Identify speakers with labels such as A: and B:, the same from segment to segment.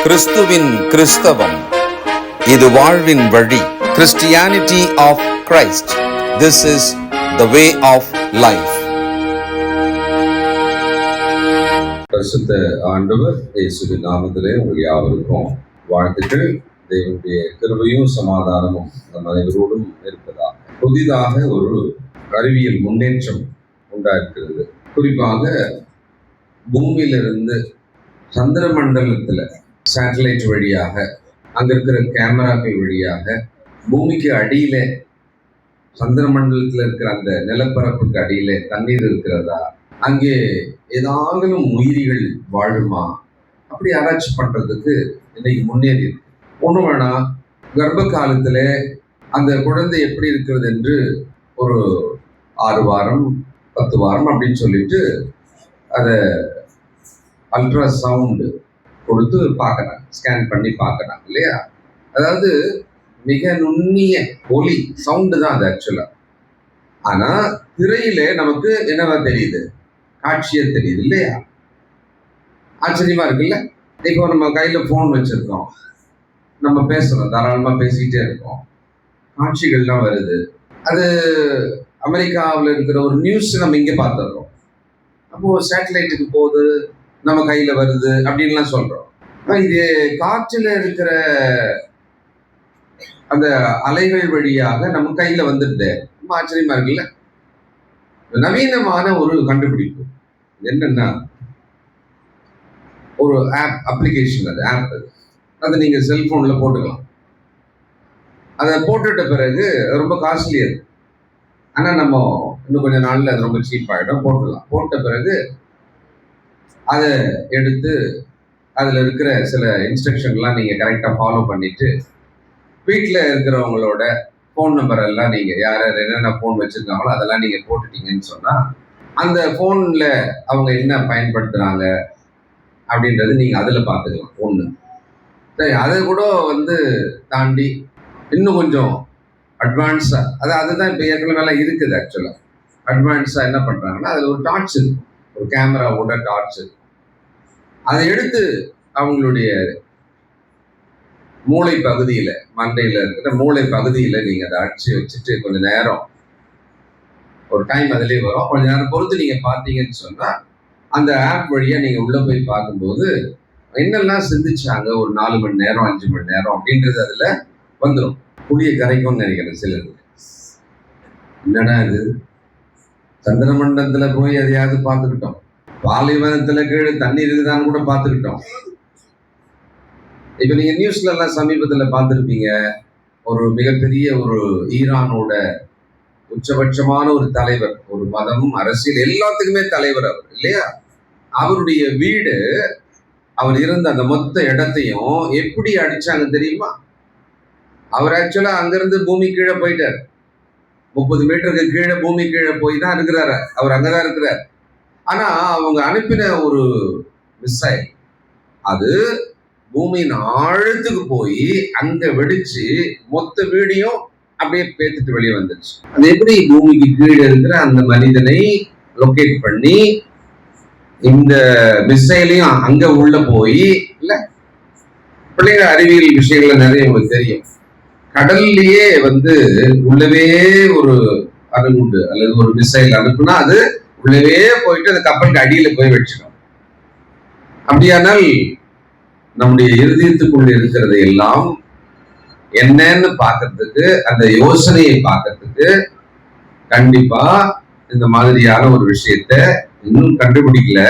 A: கிறிஸ்துவின் கிறிஸ்தவம், இது வாழ்வின் வழி. Christianity of Christ. This is the way of life.
B: பரிசுத்த ஆண்டவர் இயேசுவின் நாமத்திலே உங்கள் யாவருக்கும் வாழ்த்துக்கள். தேவனுடைய கிருபையும் சமாதானமும் நம் அனைவரோடும் இருப்பதாக. புதிதாக ஒரு அறிவியல் முன்னேற்றம் உண்டாயிருக்கிறது. குறிப்பாக பூமியிலிருந்து சந்திர மண்டலத்தில் சேட்டலைட் வழியாக, அங்கே இருக்கிற கேமராக்கள் வழியாக பூமிக்கு அடியில, சந்திர மண்டலத்தில் இருக்கிற அந்த நிலப்பரப்புக்கு அடியில தண்ணீர் இருக்கிறதா, அங்கே ஏதாவது உயிரிகள் வாழுமா, அப்படி ஆராய்ச்சி பண்றதுக்கு இன்னைக்கு முன்னேறி இருக்கு. ஒண்ணு வேணா, கர்ப்ப காலத்துல அந்த குழந்தை எப்படி இருக்கிறது என்று ஒரு 6 வாரம் 10 வாரம் அப்படின்னு சொல்லிட்டு அதை அல்ட்ராசவுண்டு கொடுத்து பார்க்கறாங்க, ஸ்கேன் பண்ணி பார்க்கறாங்க இல்லையா. அதாவது மிக நுண்ணிய ஒலி சவுண்டு தான் அது ஆக்சுவலா. ஆனா திரையில நமக்கு என்னவா தெரியுது, காட்சியா தெரியுது இல்லையா. ஆச்சரியமா இருக்குல்ல. இப்போ நம்ம கையில போன் வச்சிருக்கோம், நம்ம பேசுறோம், தாராளமா பேசிக்கிட்டே இருக்கோம், காட்சிகள்லாம் வருது. அது அமெரிக்காவில் இருக்கிற ஒரு நியூஸ் நம்ம இங்கே பார்த்துடுறோம். அப்போ சேட்டலைட்டுக்கு போகுது, நம்ம கையில வருது அப்படின்லாம் சொல்றோம். இது காற்றில் இருக்கிற அந்த அலைகள் வழியாக நம்ம கையில வந்துடுது. ரொம்ப ஆச்சரியமா இருக்குல்ல. நவீனமான ஒரு கண்டுபிடிப்பு என்னன்னா, ஒரு அப்ளிகேஷன், அது ஆப், அதை நீங்க செல்போன்ல போட்டுக்கலாம். அதை போட்டுட்ட பிறகு ரொம்ப காஸ்ட்லி அது. ஆனா நம்ம இன்னும் கொஞ்ச நாள்ல அது ரொம்ப சீப் ஆகிடும். போட்டுடலாம். போட்ட பிறகு அதை எடுத்து அதில் இருக்கிற சில இன்ஸ்ட்ரக்ஷன்லாம் நீங்கள் கரெக்டாக ஃபாலோ பண்ணிட்டு, வீட்டில் இருக்கிறவங்களோட ஃபோன் நம்பர் எல்லாம் நீங்கள் யார் யார் என்னென்ன ஃபோன் வச்சுருக்காங்களோ அதெல்லாம் நீங்கள் போட்டுட்டீங்கன்னு சொன்னால், அந்த ஃபோனில் அவங்க என்ன பயன்படுத்துகிறாங்க அப்படின்றது நீங்கள் அதில் பார்த்துக்கலாம். ஒன்று சரி, அதை கூட தாண்டி இன்னும் கொஞ்சம் அட்வான்ஸாக, அதுதான் இப்போ ஏற்கனவே இருக்குது. ஆக்சுவலாக அட்வான்ஸாக என்ன பண்ணுறாங்கன்னா, அதில் ஒரு டார்ச் இருக்கும், ஒரு கேமராவோட டார்ச் இருக்கும். அதை எடுத்து அவங்களுடைய மூளை பகுதியில், மண்டையில் இருக்கிற மூளை பகுதியில் நீங்கள் அதை அடிச்சு வச்சுட்டு கொஞ்சம் நேரம், ஒரு டைம் அதிலே வரும், கொஞ்சம் நேரம் பொறுத்து நீங்கள் பார்த்தீங்கன்னு சொன்னால், அந்த ஆப் வழியாக நீங்கள் உள்ளே போய் பார்க்கும்போது என்னெல்லாம் சிந்திச்சாங்க ஒரு 4 மணி நேரம் 5 மணி நேரம் அப்படின்றது அதில் வந்துடும். புளிய கரைக்கும்னு நினைக்கிறேன் சிலருக்கு. என்னடா இது, சந்திரமண்டலத்தில் போய் எதையாவது பார்த்துக்கிட்டோம், பாலைவனத்துல கீழே தண்ணி இருக்குதான்னு கூட பார்த்துக்கிட்டோம். இப்ப நீங்க நியூஸ்ல எல்லாம் சமீபத்துல பார்த்துருப்பீங்க, ஒரு மிகப்பெரிய ஒரு ஈரானோட உச்சபட்சமான ஒரு தலைவர், ஒரு மதம் அரசியல் எல்லாத்துக்குமே தலைவர் அவர் இல்லையா. அவருடைய வீடு, அவர் இருந்த அந்த மொத்த இடத்தையும் எப்படி அடிச்சாங்க தெரியுமா. அவர் ஆக்சுவலா அங்கிருந்து பூமி கீழே போயிட்டார். 30 மீட்டருக்கு கீழே பூமி கீழே போய் தான் இருக்கிறாரு, அவர் அங்கதான் இருக்கிறார். ஆனா அவங்க அனுப்பின ஒரு மிசைல், அது பூமியின் ஆழத்துக்கு போய் அங்க வெடிச்சு மொத்த வீடியும் அப்படியே பேத்துட்டு வெளியே வந்துருச்சு. அது எப்படி பூமிக்கு கீழே இருக்கிற அந்த மனிதனை லொகேட் பண்ணி இந்த மிசைலையும் அங்க உள்ள போய், இல்ல பிள்ளைங்க அறிவியல் விஷயங்கள்ல நிறைய உங்களுக்கு தெரியும், கடல்லையே உள்ளவே ஒரு அணுகுண்டு அல்லது ஒரு மிசைல் அனுப்புனா அது உள்ளவே போயிட்டு அந்த கப்பலுக்கு அடியில போய் வச்சிடும். அப்படியானால் நம்முடைய இருதயத்துக்குள்ள இருக்கிறது எல்லாம் என்னன்னு பார்க்கறதுக்கு, அந்த யோசனையை பார்க்கறதுக்கு கண்டிப்பா இந்த மாதிரியான ஒரு விஷயத்த இன்னும் கண்டுபிடிக்கல.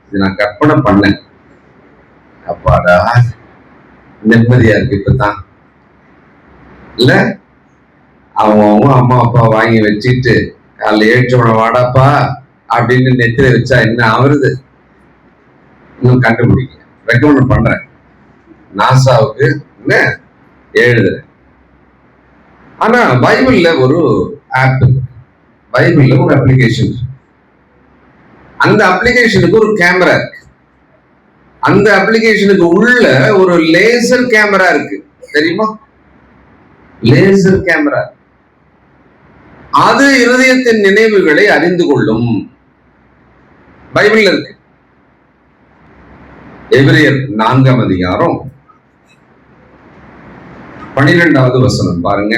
B: இது நான் கற்பனை பண்ணேன். அப்பாடா நிம்மதியா இருக்கு இப்பதான் இல்ல. அவங்க அம்மா அப்பா வாங்கி வச்சுட்டு காலைல ஏற்றவன வாடாப்பா அப்படின்னு நெத்தில வச்சா என்ன ஆகுறது, இன்னும் கண்டுபிடிக்க ரெக்கமெண்ட் பண்றேன். நாசாவுக்கு என்ன எழுதுறேன். ஆனா பைபிள்ல ஒரு ஆப், பைபிள்ல ஒரு அப்ளிகேஷன், அந்த அப்ளிகேஷனுக்கு ஒரு கேமரா இருக்கு. அந்த அப்ளிகேஷனுக்கு உள்ள ஒரு லேசர் கேமரா இருக்கு, தெரியுமா. லேசர் கேமரா, அது இருதயத்தின் நினைவுகளை அறிந்து கொள்ளும். பைபிள்ல இருக்கு. எபிரேயர் 4ஆம் அதிகாரம் 12வது வசனம் பாருங்க.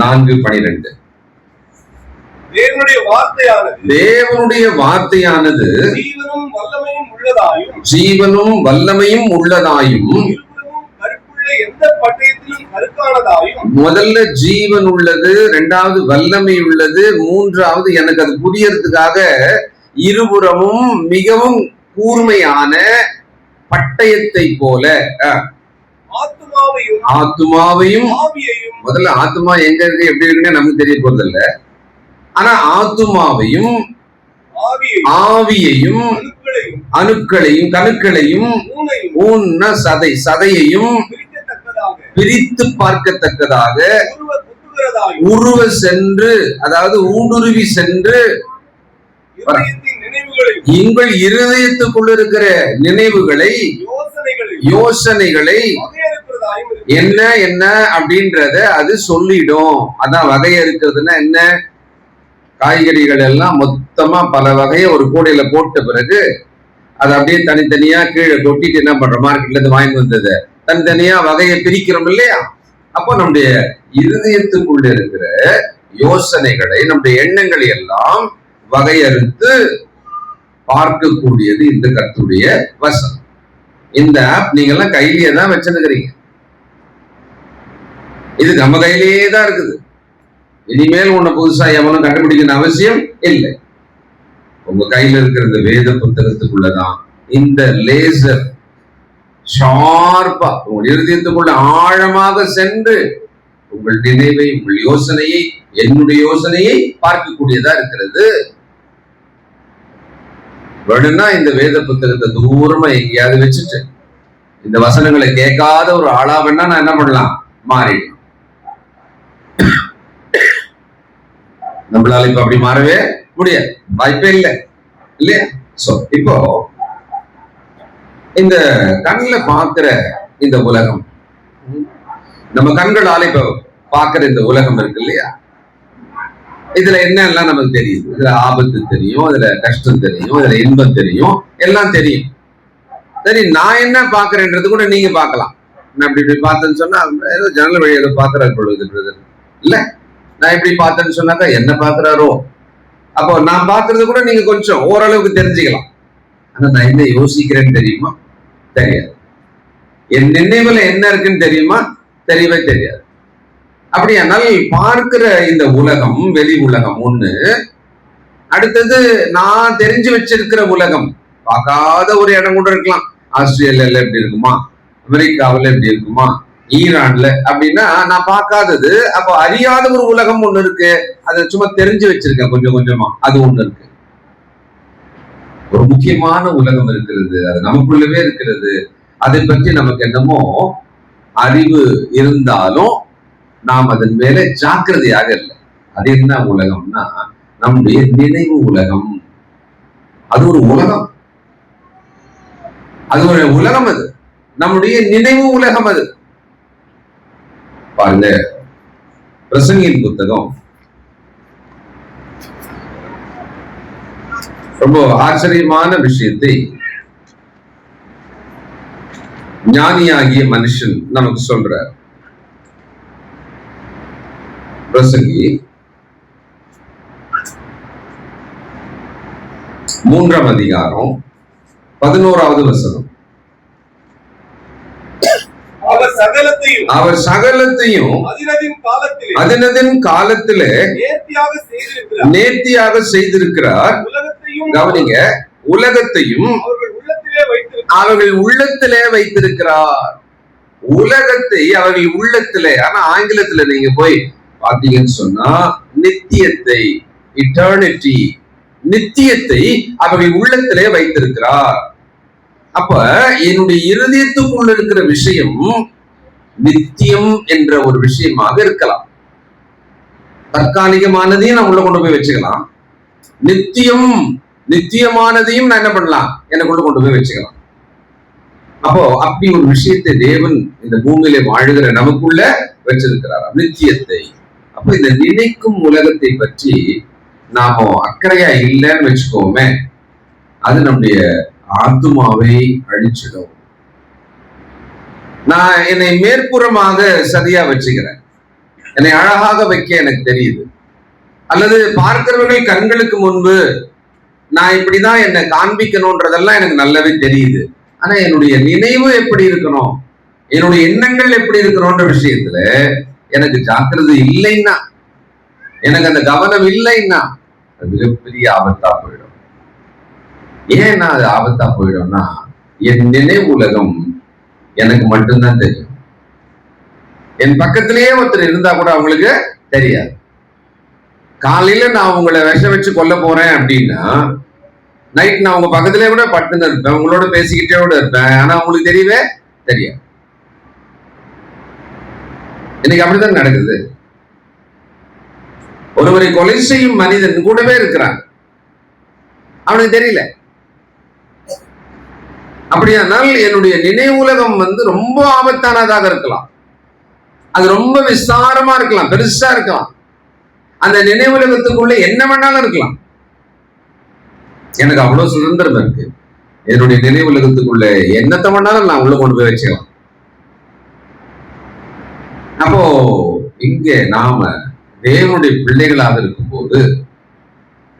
B: 4:12.
C: தேவனுடைய வார்த்தையானது ஜீவனும் வல்லமையும் உள்ளதாயும் எந்த பட்டயத்திலும் கருக்கானதாயும். முதல்ல ஜீவன் உள்ளது, இரண்டாவது வல்லமை உள்ளது, மூன்றாவது எனக்கு அது புரியறதுக்காக இருபுறமும் மிகவும் கூர்மையான பட்டயத்தை போல ஆத்துமாவையும். முதல்ல ஆத்துமா எங்க இருக்கு எப்படி இருக்குன்னு நமக்கு தெரிய போறதில்ல. ஆனா ஆத்துமாவையும் ஆவியையும் அணுக்களையும் கணுக்களையும் ஊன சதையையும் பிரித்து பார்க்கத்தக்கதாக உருவ சென்று, அதாவது ஊடுருவி சென்று உங்கள் இருதயத்துக்குள்ள இருக்கிற நினைவுகளை யோசனைகளை என்ன என்ன அப்படின்றத அது சொல்லிடும். அதான் வகையறுக்கிறதுனா என்ன? காய்கறிகள் எல்லாம் மொத்தமா பல வகையை ஒரு கூடையில போட்ட பிறகு அதை அப்படியே தனித்தனியா கீழே கொட்டிட்டு என்ன பண்றோம், மார்க்கெட்ல இருந்து வாங்கி வந்தது தனித்தனியா வகையை பிரிக்கிறோம் இல்லையா? அப்போ நம்முடைய இருதயத்துக்குள்ள இருக்கிற யோசனைகளை, நம்முடைய எண்ணங்களை எல்லாம் வகையறுத்து பார்க்கக்கூடியது இந்த கர்த்தருடைய வசனம். இந்த ஆப் நீங்க எல்லாம் கையிலேயே தான் வச்சிருக்கிறீங்க. இது நம்ம கையிலேயே தான் இருக்குது. இனிமேல் ஒண்ணு புதுசா எவனும் கண்டுபிடிக்கணும் அவசியம் இல்லை. உங்க கையில இருக்கிற இந்த வேத புத்தகத்துக்குள்ளதான் இந்த லேசர் ஷார்ப்பா உங்கள் இருதயத்துக்குள்ள ஆழமாக சென்று உங்கள் நினைவை, உங்கள் யோசனையை, என்னுடைய யோசனையை பார்க்கக்கூடியதா இருக்கிறது. வேணும்னா இந்த வேத புத்தகத்தை தூரமா எங்கேயாவது வச்சுட்டு இந்த வசனங்களை கேட்காத ஒரு ஆளா வேணா நான் என்ன பண்ணலாம், மாறிடலாம். நம்மளால இப்ப அப்படி மாறவே முடியாது, வாய்ப்பே இல்லை இல்லையா? சோ இப்போ இந்த கண்ணுல பாக்குற இந்த உலகம், நம்ம கண்களால இப்ப பாக்குற இந்த உலகம் இருக்கு இல்லையா? இதுல என்னெல்லாம் நமக்கு தெரியுது? இதுல ஆபத்து தெரியும், இதுல கஷ்டம் தெரியும், இதுல இன்பம் தெரியும், எல்லாம் தெரியும். சரி, நான் என்ன பாக்குறேன்றது கூட நீங்க பார்க்கலாம். நான் இப்படி பார்த்தேன்னு சொன்னா ஏதோ ஜன்னல் வழி ஏதோ பாக்குறாரு பொழுது இல்ல, நான் இப்படி பார்த்தேன்னு சொன்னாக்கா என்ன பாக்குறாரோ, அப்போ நான் பாக்குறது கூட நீங்க கொஞ்சம் ஓரளவுக்கு தெரிஞ்சுக்கலாம். ஆனா நான் என்ன யோசிக்கிறேன்னு தெரியுமா? தெரியாது. என் நினைவுல என்ன இருக்குன்னு தெரியுமா? தெரியவே தெரியாது. அப்படியானால் பார்க்கிற இந்த உலகம், வெளி உலகம் ஒண்ணு, அடுத்தது நான் தெரிஞ்சு வச்சிருக்கிற உலகம். பார்க்காத ஒரு இடம் கூட இருக்கலாம். ஆஸ்திரேலியால எப்படி இருக்குமா, அமெரிக்காவில எப்படி இருக்குமா, ஈரான்ல அப்படின்னா நான் பார்க்காதது. அப்போ அறியாத ஒரு உலகம் ஒண்ணு இருக்கு, அதை சும்மா தெரிஞ்சு வச்சிருக்கேன் கொஞ்சம் கொஞ்சமா. அது ஒண்ணு இருக்கு. ஒரு முக்கியமான உலகம் இருக்கிறது, அது நமக்குள்ளவே இருக்கிறது. அதை பற்றி நமக்கு என்னமோ அறிவு இருந்தாலும் நாம் அதன் மேல ஜாக்கிரதையாக இல்லை. அது என்ன உலகம்னா நம்முடைய நினைவு உலகம். அது ஒரு உலகம், அது ஒரு உலகம், அது நம்முடைய நினைவு உலகம். அது பாருங்க, பிரசங்கியின் புத்தகம் ரொம்ப ஆச்சரியமான விஷயத்தை ஞானியாகிய மனுஷன் நமக்கு சொல்றார். பிரசங்கி 3ஆம் அதிகாரம் 11வது வசனம். அவர் சகலத்தையும் அதினதின் காலத்திலே நேர்த்தியாக செய்திருக்கிறார். கவனிங்க, உலகத்தையும் அவர்கள் உள்ளத்திலே வைத்திருக்கிறார். உலகத்தை அவர்கள் உள்ளத்திலே. ஆனா ஆங்கிலத்துல நீங்க போய் பாத்தீங்கன்னு சொன்னா நித்தியத்தை, இட்டர்னிட்டி, நித்தியத்தை அவர்கள் உள்ளத்திலே வைத்திருக்கிறார். அப்ப என்னுடைய இருதயத்துக்குள்ள இருக்கிற விஷயம் நித்தியம் என்ற ஒரு விஷயமாக இருக்கலாம். தற்காலிகமானதையும் நான் உள்ள கொண்டு போய் வச்சுக்கலாம், நித்தியமானதையும் நான் என்ன பண்ணலாம், எனக்குள்ள கொண்டு போய் வச்சுக்கலாம். அப்போ அப்படி ஒரு விஷயத்தை தேவன் இந்த பூமியில வாழுகிற நமக்குள்ள வச்சிருக்கிறார், நித்தியத்தை. அப்ப இந்த நினைக்கும் உலகத்தை பற்றி நாம அக்கறையா இல்லைன்னு வச்சுக்கோமே, அது நம்முடைய
B: ஆத்துமாவை அழிச்சிடும். நான் என்னை மேற்புறமாக சரியா வச்சுக்கிறேன், என்னை அழகாக வைக்க எனக்கு தெரியுது, அல்லது பார்க்கிறவர்கள் கண்களுக்கு முன்பு நான் இப்படிதான் என்னை காண்பிக்கணும்ன்றதெல்லாம் எனக்கு நல்லாவே தெரியுது. ஆனா என்னுடைய நினைவு எப்படி இருக்கணும், என்னுடைய எண்ணங்கள் எப்படி இருக்கணும்ன்ற விஷயத்துல எனக்கு ஜாக்கிரதை இல்லைன்னா, எனக்கு அந்த கவனம் இல்லைன்னா அது மிகப்பெரிய ஆபத்தா போயிடும். ஏன்னா அது ஆபத்தா போயிடும்னா, என் நினைவு உலகம் எனக்கு மட்டும்தான் தெரியும். என் பக்கத்திலேயே ஒருத்தர் இருந்தா கூட அவங்களுக்கு தெரியாது. காலையில நான் உங்களை விஷம் வச்சு கொல்ல போறேன் அப்படின்னா, நைட் நான் உங்க பக்கத்திலே கூட படுத்துன்னு இருப்பேன், உங்களோட பேசிக்கிட்டே கூட இருப்பேன், ஆனா உங்களுக்கு தெரியவே தெரியாது. இன்னைக்கு அப்படித்தான் நடக்குது. ஒருவரை கொலை செய்யும் மனிதன் கூடவே இருக்கிறான், அவனுக்கு தெரியல. அப்படியானால் என்னுடைய நினைவு உலகம் ரொம்ப ஆபத்தானதாக இருக்கலாம், அது ரொம்ப விஸ்தாரமா இருக்கலாம், பெருசா இருக்கலாம். அந்த நினைவு உலகத்துக்குள்ள என்ன வேணாலும் இருக்கலாம். எனக்கு அவ்வளவு சுதந்திரம் இருக்கு, என்னுடைய நினைவு உலகத்துக்குள்ள என்னத்தை வேணாலும் நான் உள்ள கொண்டு போய் வச்சுக்கலாம். அப்போ இங்க நாம தேவனுடைய பிள்ளைகளாக இருக்கும்போது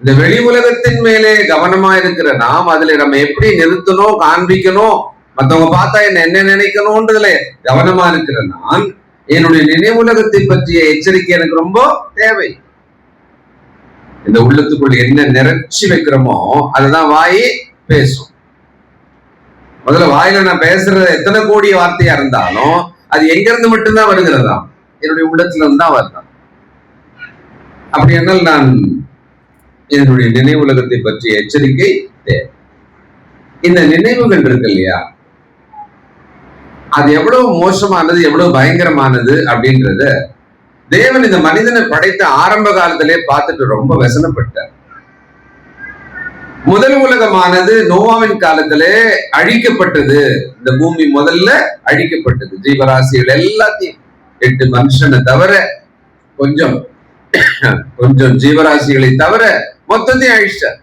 B: இந்த வெளி உலகத்தின் மேலே கவனமா இருக்கிற நாம் அதுல நம்ம எப்படி நிறுத்தணும், காண்பிக்கணும், மற்றவங்க பார்த்தா என்ன நினைக்கணும்ன்றதுல கவனமா இருக்கிற நான், என்னுடைய நினைவு உலகத்தை பற்றிய எச்சரிக்கை எனக்கு ரொம்ப தேவை. இந்த உள்ளத்துக்குள்ள என்ன நிறைச்சி வைக்கிறோமோ அதுதான் வாய் பேசும். முதல்ல வாயில நான் பேசுறது எத்தனை கோடி வார்த்தையா இருந்தாலும் அது எங்க இருந்து மட்டும்தான் வருகிறதா, என்னுடைய உள்ளத்துல இருந்து தான் வருதான். அப்படி என்றால் நான் என்னுடைய நினைவு உலகத்தை பற்றிய எச்சரிக்கை தேவை. இந்த நினைவுகள் இருக்கு இல்லையா, அது எவ்வளவு மோசமானது, எவ்வளவு பயங்கரமானது அப்படின்றத தேவன் இந்த மனிதனை படைத்த ஆரம்ப காலத்திலே பார்த்துட்டு ரொம்ப வசனப்பட்டார். முதல் உலகமானது நோவாவின் காலத்திலே அழிக்கப்பட்டது. இந்த பூமி முதல்ல அழிக்கப்பட்டது, ஜீவராசிகள் எல்லாத்தையும் 8 மனுஷனை தவிர, கொஞ்சம் ஜீவராசிகளை தவிர மொத்தத்தையும் அழிச்சார்.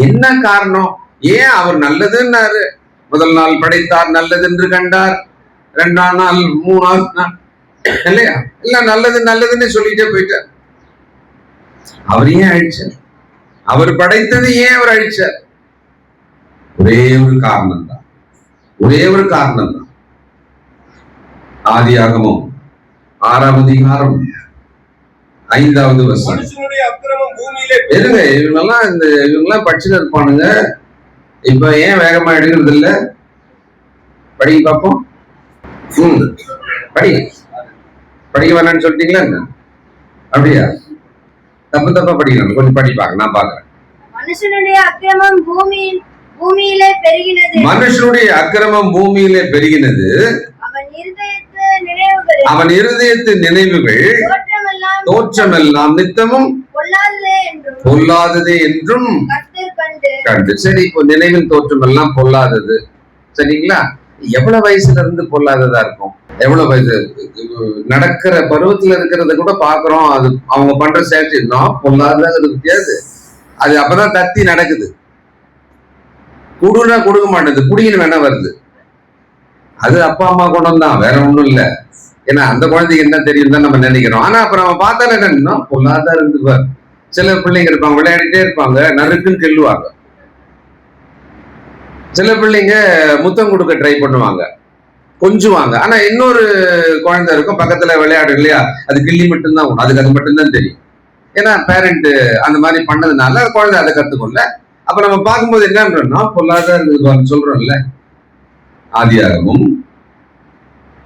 B: என்ன காரணம்? ஏன் அவர் நல்லதுன்னாரு. முதல் நாள் படைத்தார், நல்லது என்று கண்டார். 2ஆம் நாள் 3ஆம் நாள் இல்லையா, இல்ல நல்லதுன்னு சொல்லிட்டே போயிட்டார். அவர் ஏன் அழிச்சார்? அவர் படைத்தது ஏன் அவர் அழிச்சார்? ஒரே ஒரு காரணம் தான், ஒரே ஒரு காரணம் தான். ஆதியாகமம் 6ஆம் அதிகாரம் 5வது வசனம். இருங்க, இவங்கெல்லாம் படிச்சுட்டு இருப்பானுங்க. இப்ப ஏன் வேகமா எடுக்கிறது இல்ல? படிக்க பார்ப்போம். படிக்க வேணான்னு சொல்லிட்டீங்களா என்ன? அப்படியா? தப்பா படிக்கணும், கொஞ்சம் படிப்பாங்க, நான் பாக்குறேன்.
D: மனுஷனுடைய அக்கிரமம் பூமியிலே பெருகினது,
B: அவன் இருதயத்து நினைவுகள் தோற்றமெல்லாம் நித்தமும் பொல்லாததே என்றும் கண்டு. சரி, இப்போ நினைவின் தோற்றம் எல்லாம் பொல்லாதது, சரிங்களா? எவ்வளவு வயசுல இருந்து பொல்லாததா இருக்கும்? எவ்வளவு வயசு நடக்கிற பருவத்துல இருக்கிறத கூட பாக்குறோம். அது அவங்க பண்ற சேட்டை இன்னும் பொல்லாததாக இருக்காது. அது அப்பதான் தத்தி நடக்குது. குடுனா கொடுக்க மாட்டேது, குடின்னு வேணா வருது. அது அப்பா அம்மா குணம் தான், வேற ஒண்ணும் இல்ல. ஏன்னா அந்த குழந்தைக்கு என்ன தெரியும் தான் நம்ம நினைக்கிறோம். ஆனா அப்புறம் நம்ம பார்த்தாலே என்னன்னா பொல்லாதான் இருந்துப்பார். சில பிள்ளைங்க இருப்பாங்க, விளையாடிட்டே இருப்பாங்க, நறுக்குன்னு கெல்லுவாங்க. சில பிள்ளைங்க முத்தம் கொடுக்க ட்ரை பண்ணுவாங்க, கொஞ்சுவாங்க. ஆனா இன்னொரு குழந்தை இருக்கும் பக்கத்துல விளையாடு இல்லையா, அது கிள்ளி மட்டும்தான் உண்டு, அதுக்கு அது மட்டும்தான் தெரியும். ஏன்னா பேரண்ட் அந்த மாதிரி பண்ணதுனால குழந்தை அதை கத்துக்கொள்ள. அப்ப நம்ம பார்க்கும்போது என்னன்றோம்னா பொல்லாதான் இருக்குது சொல்றோம்ல. ஆதியாகமம்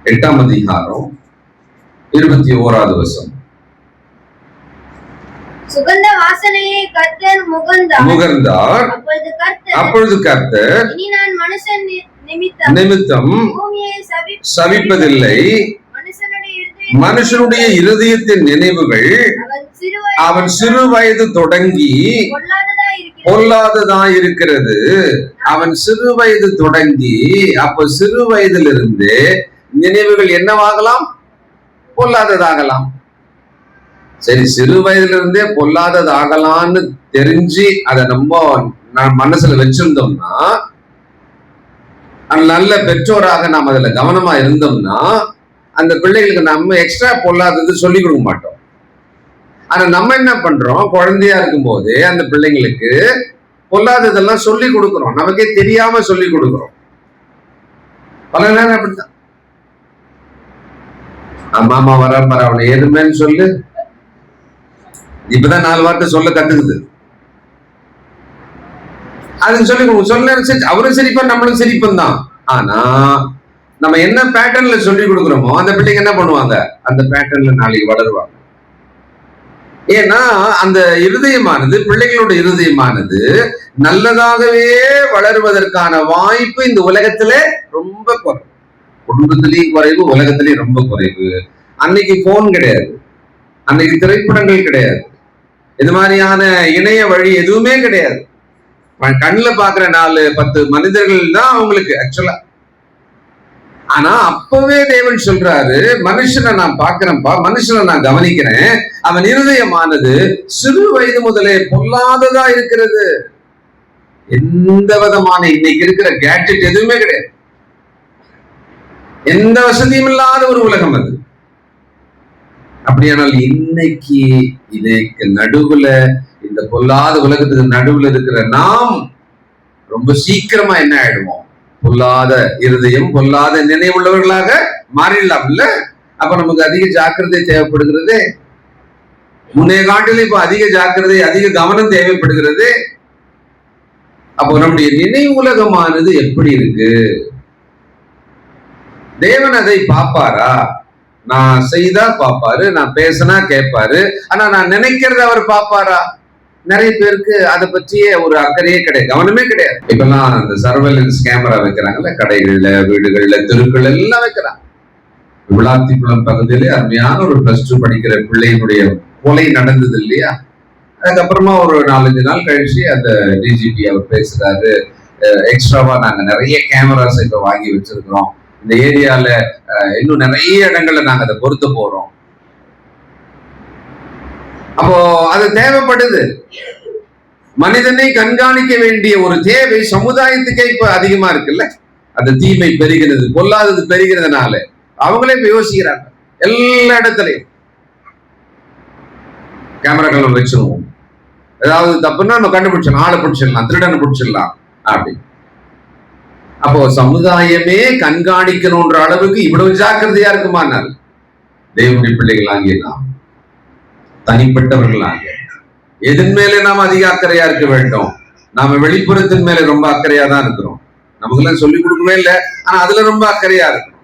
B: 8ஆம் அதிகாரம் 21வது வசனம்.
D: சுகந்த வாசனையை கர்த்தர்
B: முகர்ந்தார். அப்பொழுது கர்த்தர்,
D: இனி நான் மனுஷன்
B: நிமித்தம் சபிப்பதில்லை, மனுஷனுடைய இருதயத்தின் நினைவுகள் அவன் சிறு வயது தொடங்கி பொல்லாததா இருக்கிறது. அவன் சிறு வயது தொடங்கி, அப்ப சிறு வயதிலிருந்து நினைவுகள் என்னவாகலாம்? பொல்லாததாகலாம். சரி, சிறு வயதிலிருந்தே பொல்லாததாகலான்னு தெரிஞ்சு அதை நாம் மனசுல வச்சிருந்தோம்னா, நல்ல பெற்றோராக நாம் அதுல கவனமா இருந்தோம்னா, அந்த பிள்ளைகளுக்கு நம்ம எக்ஸ்ட்ரா பொல்லாதது சொல்லி கொடுக்க மாட்டோம். ஆனா நம்ம என்ன பண்றோம், குழந்தையா இருக்கும் போது அந்த பிள்ளைங்களுக்கு பொல்லாததெல்லாம் சொல்லி கொடுக்கிறோம், நமக்கே தெரியாம சொல்லி கொடுக்கிறோம். பல நேரம் அப்படித்தான். அம்மா வர அவனை எதுமேன்னு சொல்லு, இப்பதான் 4 வார்த்தை சொல்ல கத்துக்குது. அதுக்கு சொல்லி சொல்ல அவரும் சிரிப்பான், நம்மளும் சிரிப்பன் தான். ஆனா நம்ம என்ன பேட்டர்ன்ல சொல்லி கொடுக்குறோமோ அந்த பிள்ளைங்க என்ன பண்ணுவாங்க, அந்த பேட்டர்ன்ல நாளைக்கு வளருவாங்க. ஏன்னா அந்த இருதயமானது, பிள்ளைகளோட இருதயமானது நல்லதாகவே வளருவதற்கான வாய்ப்பு இந்த உலகத்துல ரொம்ப குறைவு. குடும்பத்திலையும் குறைவு, உலகத்திலையும் ரொம்ப குறைவு. அன்னைக்கு போன் கிடையாது, அன்னைக்கு திரைப்படங்கள் கிடையாது, இது மாதிரியான இணைய வழி எதுவுமே கிடையாது. கண்ணுல பாக்குற 4-10 மனிதர்கள் தான் அவங்களுக்கு ஆக்சுவலா. ஆனா அப்பவே தேவன் சொல்றாரு, மனுஷனை நான் பாக்குறேன்ப்பா, மனுஷனை நான் கவனிக்கிறேன், அவன் இருதயமானது சிறு வயது முதலே பொல்லாததா இருக்கிறது. எந்த விதமான இன்னைக்கு இருக்கிற கேட்ஜெட் எதுவுமே கிடையாது, எந்த வசதியும் இல்லாத ஒரு உலகம் அது. அப்படியானால் இன்னைக்கு இதுக்கு நடுவுல, இந்த பொல்லாத உலகத்துக்கு நடுவுல இருக்கிற நாம் ரொம்ப சீக்கிரமா என்ன ஆயிடுவோம், பொல்லாத இருதயம், பொல்லாத நினைவுள்ளவர்களாக மாறிடலாம் இல்ல. அப்ப நமக்கு அதிக ஜாக்கிரதை தேவைப்படுகிறது. முன்னைய காட்டில இப்ப அதிக ஜாக்கிரதை, அதிக கவனம் தேவைப்படுகிறது. அப்போ நம்முடைய நினைவு உலகமானது எப்படி இருக்கு, தேவன் அதை பார்ப்பாரா? நான் செய்தா பார்ப்பாரு, நான் பேசினா கேட்பாரு, ஆனா நான் நினைக்கிறத அவர் பார்ப்பாரா? நிறைய பேருக்கு அதை பற்றியே ஒரு அக்கறையே கிடையாது, கவனமே கிடையாது. இப்பெல்லாம் அந்த சர்வேலன்ஸ் கேமரா வைக்கிறாங்கல்ல, கடைகள்ல, வீடுகள்ல, தெருக்கள் எல்லாம் வைக்கிறாங்க. விளாத்திக்குளம் பகுதியிலே அருமையான ஒரு +2 படிக்கிற பிள்ளையினுடைய கொலை நடந்தது இல்லையா? அதுக்கப்புறமா ஒரு 4-5 நாள் கழிச்சு அந்த டிஜிபி அவர் பேசுறாரு, எக்ஸ்ட்ராவா நாங்க நிறைய கேமராஸ் இப்ப வாங்கி வச்சிருக்கிறோம், இந்த ஏரியால இன்னும் நிறைய இடங்கள்ல நாங்க அதை பொருத்த போறோம். அப்போ அது தேவைப்படுது. மனிதனை கண்காணிக்க வேண்டிய ஒரு தேவை சமுதாயத்துக்கே இப்ப அதிகமா இருக்குல்ல. அந்த தீமை பெருகிறது, பொல்லாதது பெருகிறதுனால அவங்களே இப்ப யோசிக்கிறாங்க. எல்லா இடத்துலயும் கேமராக்கள் வச்சிருவோம், ஏதாவது தப்புன்னா நம்ம கண்டுபிடிச்சிடலாம், ஆளை பிடிச்சிடலாம், திருடனை பிடிச்சிடலாம் அப்படி. அப்போ சமுதாயமே கண்காணிக்கணும்ன்ற அளவுக்கு இவ்வளவு ஜாக்கிரதையா இருக்குமானால், தேவனுடைய பிள்ளைகளாகிய நாம் தனிப்பட்டவர்களாக எதன் மேலே நாம் அதிக அக்கறையா இருக்க வேண்டும்? நாம வெளிப்புறத்தின் மேல ரொம்ப அக்கறையா தான் இருக்கிறோம். நமக்கு எல்லாம் சொல்லிக் கொடுக்கவே இல்லை, ஆனா அதுல ரொம்ப அக்கறையா இருக்கணும்.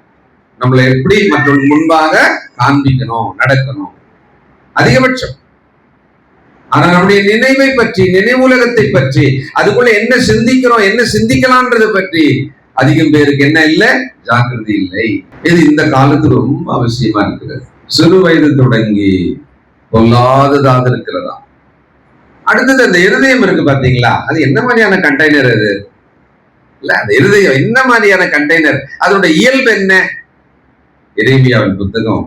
B: நம்மளை எப்படி மற்றவங்க முன்பாக காண்பிக்கணும், நடக்கணும், அதிகபட்சம். ஆனா நம்முடைய நினைவை பற்றி, நினைவுலகத்தை பற்றி, அதுக்குள்ள என்ன சிந்திக்கிறோம், என்ன சிந்திக்கலாம்ன்றதை பற்றி அதிகம் பேருக்கு என்ன இல்லை, ஜாக்கிரதை இல்லை. இது இந்த காலத்துக்கு ரொம்ப அவசியமா இருக்கிறது. சிறு வயது தொடங்கி பொல்லாததாக இருக்கிறதா. அடுத்தது அந்த இருதயம் இருக்கு பாத்தீங்களா, அது என்ன மாதிரியான கண்டெய்னர்? அது இல்ல, அந்த இருதயம் என்ன மாதிரியான கண்டெய்னர், அதோட இயல்பு என்ன? எரேமியாவின் புத்தகம்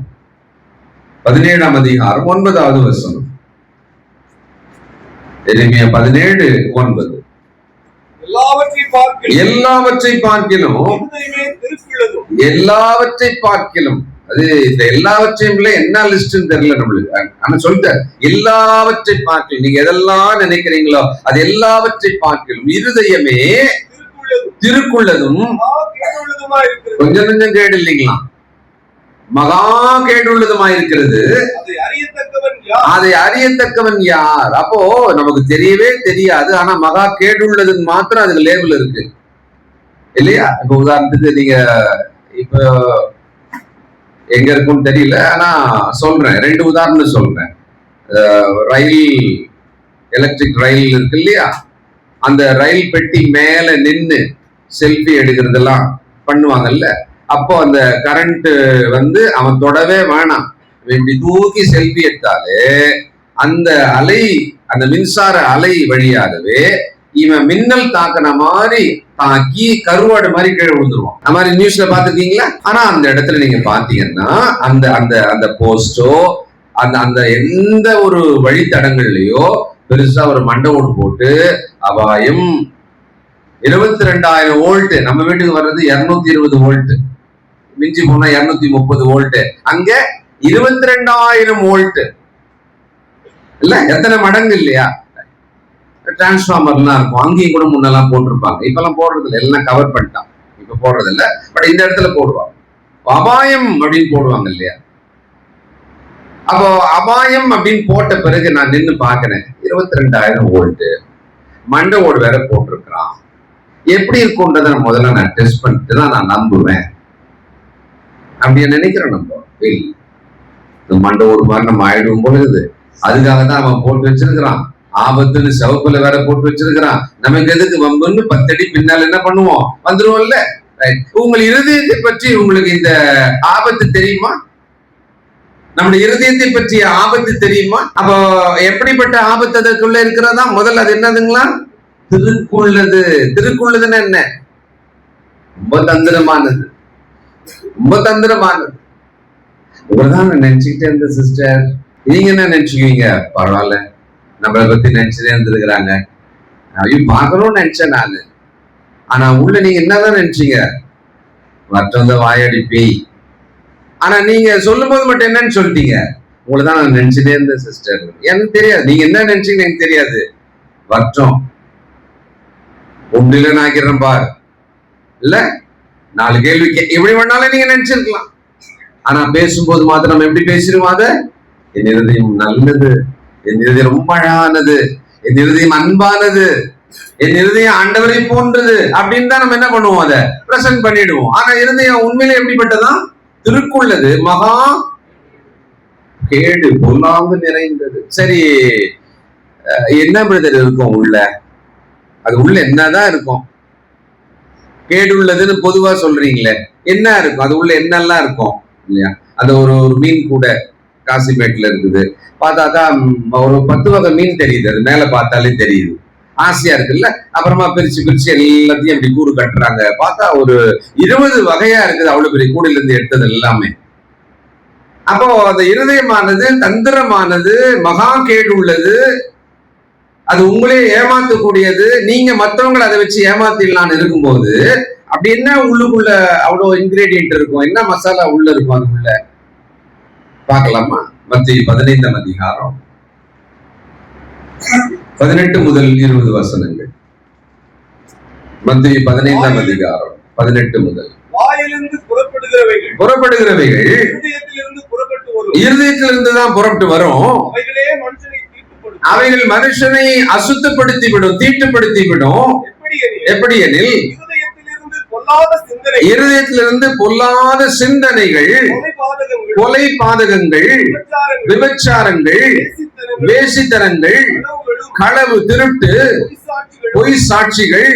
B: 17ஆம் அதிகாரம் 9வது வசனம். எரேமியா 17:9. எல்லாவற்றை பார்க்கிலும் அது இந்த எல்லாவற்றையும் என்ன லிஸ்ட்னு தெரியல நம்மளுக்கு. ஆனா சொல்லிட்டார், எல்லாவற்றை பார்க்கலும், நீங்க எதெல்லாம் நினைக்கிறீங்களோ அது எல்லாவற்றை பார்க்கலும் இருதயமே திருக்குள்ளதும் கொஞ்சம் கொஞ்சம் கேடு இல்லைங்களா, மகா கேடுள்ளதுமா இருக்கிறது, அதை அறியத்தக்கவன் யார்? அப்போ நமக்கு தெரியவே தெரியாது, ஆனா மகா கேடுள்ளதுன்னு மாத்திரம் அதுக்கு லேபிள் இருக்கு இல்லையா? இப்ப உதாரணத்துக்கு நீங்க இப்ப எங்க இருக்குன்னு தெரியல, ஆனா சொல்றேன், 2 உதாரணம் சொல்றேன். ரயில், எலக்ட்ரிக் ரயில் இருக்கு இல்லையா, அந்த ரயில் பெட்டி மேல நின்று செல்ஃபி எடுக்கிறதெல்லாம் பண்ணுவாங்கல்ல. அப்போ அந்த கரண்ட் அவன் தொடவே வேணாம், வேண்டி தூக்கி செல்ஃபி எடுத்தாலே அந்த அலை, அந்த மின்சார அலை வழியாகவே இவன் மின்னல் தாக்கின மாதிரி தாக்கி கருவாடு மாதிரி கீழே விழுந்துருவான். அந்த மாதிரி நியூஸ்ல பாத்துருக்கீங்களா? ஆனா அந்த இடத்துல நீங்க பாத்தீங்கன்னா அந்த அந்த அந்த போஸ்டோ அந்த அந்த எந்த ஒரு வழித்தடங்கள்லயோ பெருசா ஒரு மண்டை ஓடு போட்டு அபாயம் 22,000 வோல்ட், நம்ம வீட்டுக்கு வர்றது 220 வோல்ட், மிஞ்சி போனா 230 வோல்ட், அங்க 22,000 வோல்ட் இல்ல, எத்தனை மடங்கு இல்லையா? டிரான்ஸ்பார்மர்லாம் இருக்கும், அங்கேயும் கூட முன்னெல்லாம் போட்டிருப்பாங்க, இப்பெல்லாம் போடுறது இல்லை, எல்லாம் கவர் பண்ணிட்டான், இப்ப போடுறது இல்லை, பட் இந்த இடத்துல போடுவாங்க அபாயம் அப்படின்னு போடுவாங்க இல்லையா? அப்போ அபாயம் அப்படின்னு போட்ட பிறகு நான் நின்று பாக்குறேன், 22,000 வோல்ட் மண்டை ஓடு வேற போட்டிருக்கிறான், எப்படி இருக்கும்ன்றத முதல்ல நான் டெஸ்ட் பண்ணிட்டு தான் நான் நம்புவேன் அப்படின்னு நினைக்கிறேன். நம்ம இந்த மண்டை ஓடு மாதிரி நம்ம ஆயிடும் பொழுது அதுக்காக தான் அவன் போட்டு வச்சிருக்கிறான், ஆபத்துன்னு சிவப்புல வேற போட்டு வச்சிருக்கிறான், நமக்கு எதுக்கு வம்புன்னு 10 அடி பின்னால் என்ன பண்ணுவோம், வந்துருவோம்ல. உங்கள் இருதயத்தை பற்றி உங்களுக்கு இந்த ஆபத்து தெரியுமா? நம்முடைய இருதயத்தை பற்றிய ஆபத்து தெரியுமா? அப்போ எப்படிப்பட்ட ஆபத்து அதற்குள்ள இருக்கிறதா? முதல்ல அது என்னதுங்களா? திருக்குள்ளது. திருக்குள்ளதுன்னு என்ன? ரொம்ப தந்திரமானது, ரொம்ப தந்திரமானது. உங்களதான் நான் நினைச்சுக்கிட்டே இருந்த சிஸ்டர், நீங்க என்ன நினைச்சுக்குவீங்க? பரவாயில்ல, நம்மளை பத்தி நினைச்சுட்டே இருந்திருக்கிறாங்க, அதையும் பார்க்கணும்னு நினைச்சேன் நானு. ஆனா உள்ள நீங்க என்னதான் நினைச்சீங்க? மற்றவங்க வாயடிப்பி. ஆனா நீங்க சொல்லும் போது மட்டும் என்னன்னு சொல்லிட்டீங்க? உங்களதான் நான் நினைச்சுட்டே இருந்தேன் சிஸ்டர். எனக்கு தெரியாது நீங்க என்ன நினைச்சீங்கன்னு, எனக்கு தெரியாது. வற்றம் ஒன்றில நாக்கிறேன் பார் இல்ல, 4 கேள்வி எப்படி வேணாலும் நீங்க நினைச்சிருக்கலாம். ஆனா பேசும்போது மாத்திரம் நம்ம எப்படி பேசிடுவோம்? அத என் இருதயம் நல்லது, என் இருதயம் ரொம்ப அழகானது, என் இருதயம் அன்பானது, என் இருதயம் ஆண்டவரை போன்றது அப்படின்னு தான் நம்ம என்ன பண்ணுவோம், அதை பிரசன்ட் பண்ணிடுவோம். ஆனா இருதயம் உண்மையிலே எப்படிப்பட்டதான்? திருக்குள்ளது, மகா கேடு, பொல்லாங்கு நிறைந்தது. சரி, என்ன பிரதர் இருக்கும் உள்ள? அது உள்ள என்னதான் இருக்கும்? கேடு உள்ளதுன்னு பொதுவா சொல்றீங்களே, என்ன இருக்கும் அது உள்ள? என்னெல்லாம் இருக்கும் இல்லையா? அந்த ஒரு மீன் கூட காசிமேட்ல இருக்குது, பார்த்தாக்கா ஒரு 10 வகை மீன் தெரியுது, அது மேல பார்த்தாலே தெரியுது, ஆசையா இருக்குல்ல. அப்புறமா பிரிச்சு பிரிச்சு எல்லாத்தையும் அப்படி கூறு கட்டுறாங்க, பார்த்தா ஒரு 20 வகையா இருக்குது, அவ்வளவு பெரிய கூடையில இருந்து எடுத்தது எல்லாமே. அப்போ அந்த இருதயமானது தந்திரமானது, மகா கேடு உள்ளது, அது உங்களே ஏமாத்தக்கூடியது. நீங்க மற்றவங்களை அதை வச்சு ஏமாத்திடலான்னு இருக்கும்போது அப்படி என்ன உள்ளுக்குள்ள அவ்வளவு இன்கிரீடியன்ட் இருக்கும், என்ன மசாலா உள்ள இருக்கும் அதுக்குள்ள பார்க்கலாமா? மத்தேயு 15ஆம் அதிகாரம் 18 முதல் 20 வசனங்கள். மத்தேயு 15ஆம் அதிகாரம் 18 முதல்.
E: வாயிலிருந்து
B: புறப்படுகிறவைகள் இருதயத்திலிருந்து தான் புறப்பட்டு வரும், அவைகள் மனுஷனை அசுத்தப்படுத்தி விடும், தீட்டுப்படுத்தி விடும். எப்படி எனில் இருதயத்திலிருந்து பொல்லாத சிந்தனைகள், கொலை பாதகங்கள், விபச்சாரங்கள், வேசித்தனங்கள், களவு, திருட்டு, பொய் சாட்சிகள்,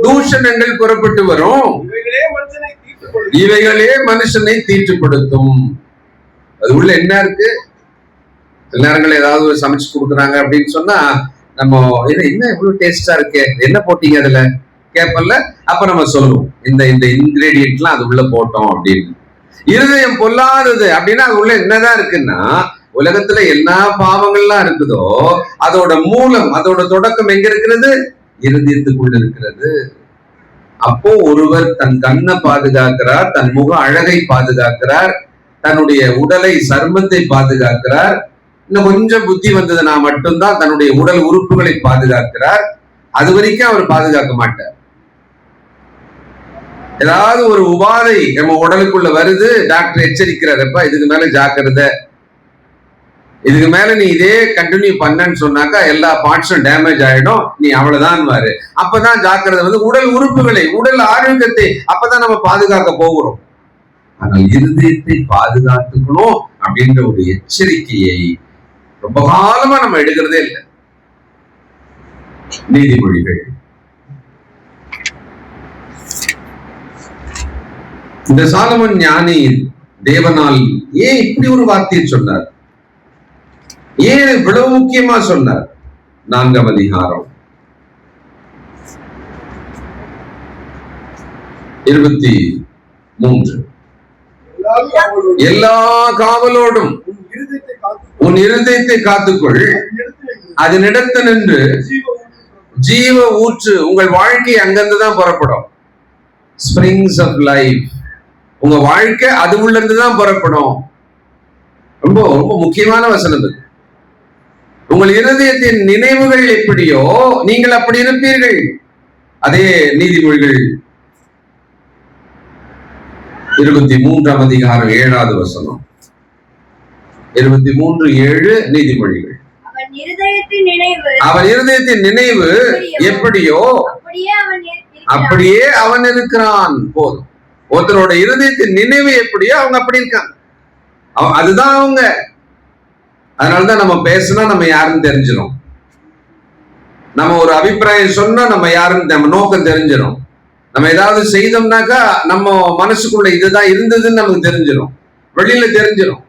B: தூஷணங்கள் புறப்பட்டு வரும். இவைகளே மனுஷனை தீட்டுப்படுத்தும். அது உள்ள என்ன இருக்கு? சில நேரங்கள் ஏதாவது சமைச்சு கொடுக்குறாங்க அப்படின்னு சொன்னா நம்ம என்ன இவ்வளவு டேஸ்டா இருக்கு, என்ன போட்டீங்க அதுல கேப்பல்ல, அப்ப நம்ம சொல்லுவோம் இந்த இந்த இன்கிரீடியன்ட்லாம் அது உள்ள போட்டோம் அப்படின்னு. இருதயம் பொல்லாதது அப்படின்னா அது உள்ள என்னதான் இருக்குன்னா, உலகத்துல எல்லா பாவங்கள்லாம் இருக்குதோ அதோட மூலம், அதோட தொடக்கம் எங்க இருக்கிறது? இருதயத்துக்குள்ள இருக்கிறது. அப்போ ஒருவர் தன் கண்ணை பாதுகாக்கிறார், தன் முக அழகை பாதுகாக்கிறார், தன்னுடைய உடலை, சர்மத்தை பாதுகாக்கிறார், இன்னும் கொஞ்சம் புத்தி வந்ததுன்னா மட்டும்தான் தன்னுடைய உடல் உறுப்புகளை பாதுகாக்கிறார். அது வரைக்கும் அவர் பாதுகாக்க மாட்டார். ஏதாவது ஒரு உபாதை நம்ம உடலுக்குள்ள வருது, டாக்டர் எச்சரிக்கிறாரப்பா இதுக்கு மேல ஜாக்கிரதை, இதுக்கு மேல நீ இதே கண்டினியூ பண்ணன்னு சொன்னாக்கா எல்லா பார்ட்ஸும் டேமேஜ் ஆயிடும், நீ அவ்வளவுதான் வாரு. அப்பதான் ஜாக்கிரதை வந்து உடல் உறுப்புகளை, உடல் ஆரோக்கியத்தை அப்பதான் நம்ம பாதுகாக்க போகிறோம். ஆனால் இருதயத்தை பாதுகாத்துக்கணும் அப்படின்ற ஒரு எச்சரிக்கையை ரொம்ப காலமா நம்ம எடுக்கிறதே இல்லை. நீதிமொழிகள் இந்த சாலமன் ஞானி தேவனால் ஏன் இப்படி ஒரு வார்த்தையை சொன்னார்? ஏன் இவ்வளவு முக்கியமா சொன்னார்? 4ஆம் அதிகாரம் 23. எல்லா காவலோடும் உன் இருதயத்தை காத்துக்கொள்,
C: அதனிடத்து நின்று ஜீவ ஊற்று, உங்கள் வாழ்க்கை அங்கிருந்து தான் புறப்படும். ஸ்பிரிங்ஸ் ஆஃப் லைஃப், உங்க வாழ்க்கை அது உள்ள இருந்து தான் புறப்படும். ரொம்ப ரொம்ப முக்கியமான வசனம் இது. உங்கள் இருதயத்தின் நினைவுகள் எப்படியோ நீங்கள் அப்படி இருப்பீர்கள். அதே நீதிமொழிகள் 23ஆம் அதிகாரம் 7வது வசனம். 23:7 நீதிமொழிகள். அவன் இருதயத்தின் நினைவு எப்படியோ அப்படியே அவன் இருக்கிறான். போதும். ஒருத்தரோட இருதயத்தின் நினைவு எப்படியோ அவங்க அப்படி இருக்காங்க. அதுதான் அவங்க. அதனாலதான் நம்ம பேசினா நம்ம யாருன்னு தெரிஞ்சிடும். நம்ம ஒரு அபிப்பிராயம் சொன்னா நம்ம யாருன்னு நம்ம நோக்கம் தெரிஞ்சிடும். நம்ம ஏதாவது செய்தோம்னாக்கா நம்ம மனசுக்குள்ள இதுதான் இருந்ததுன்னு நமக்கு தெரிஞ்சிடும், வெளியில தெரிஞ்சிடும்.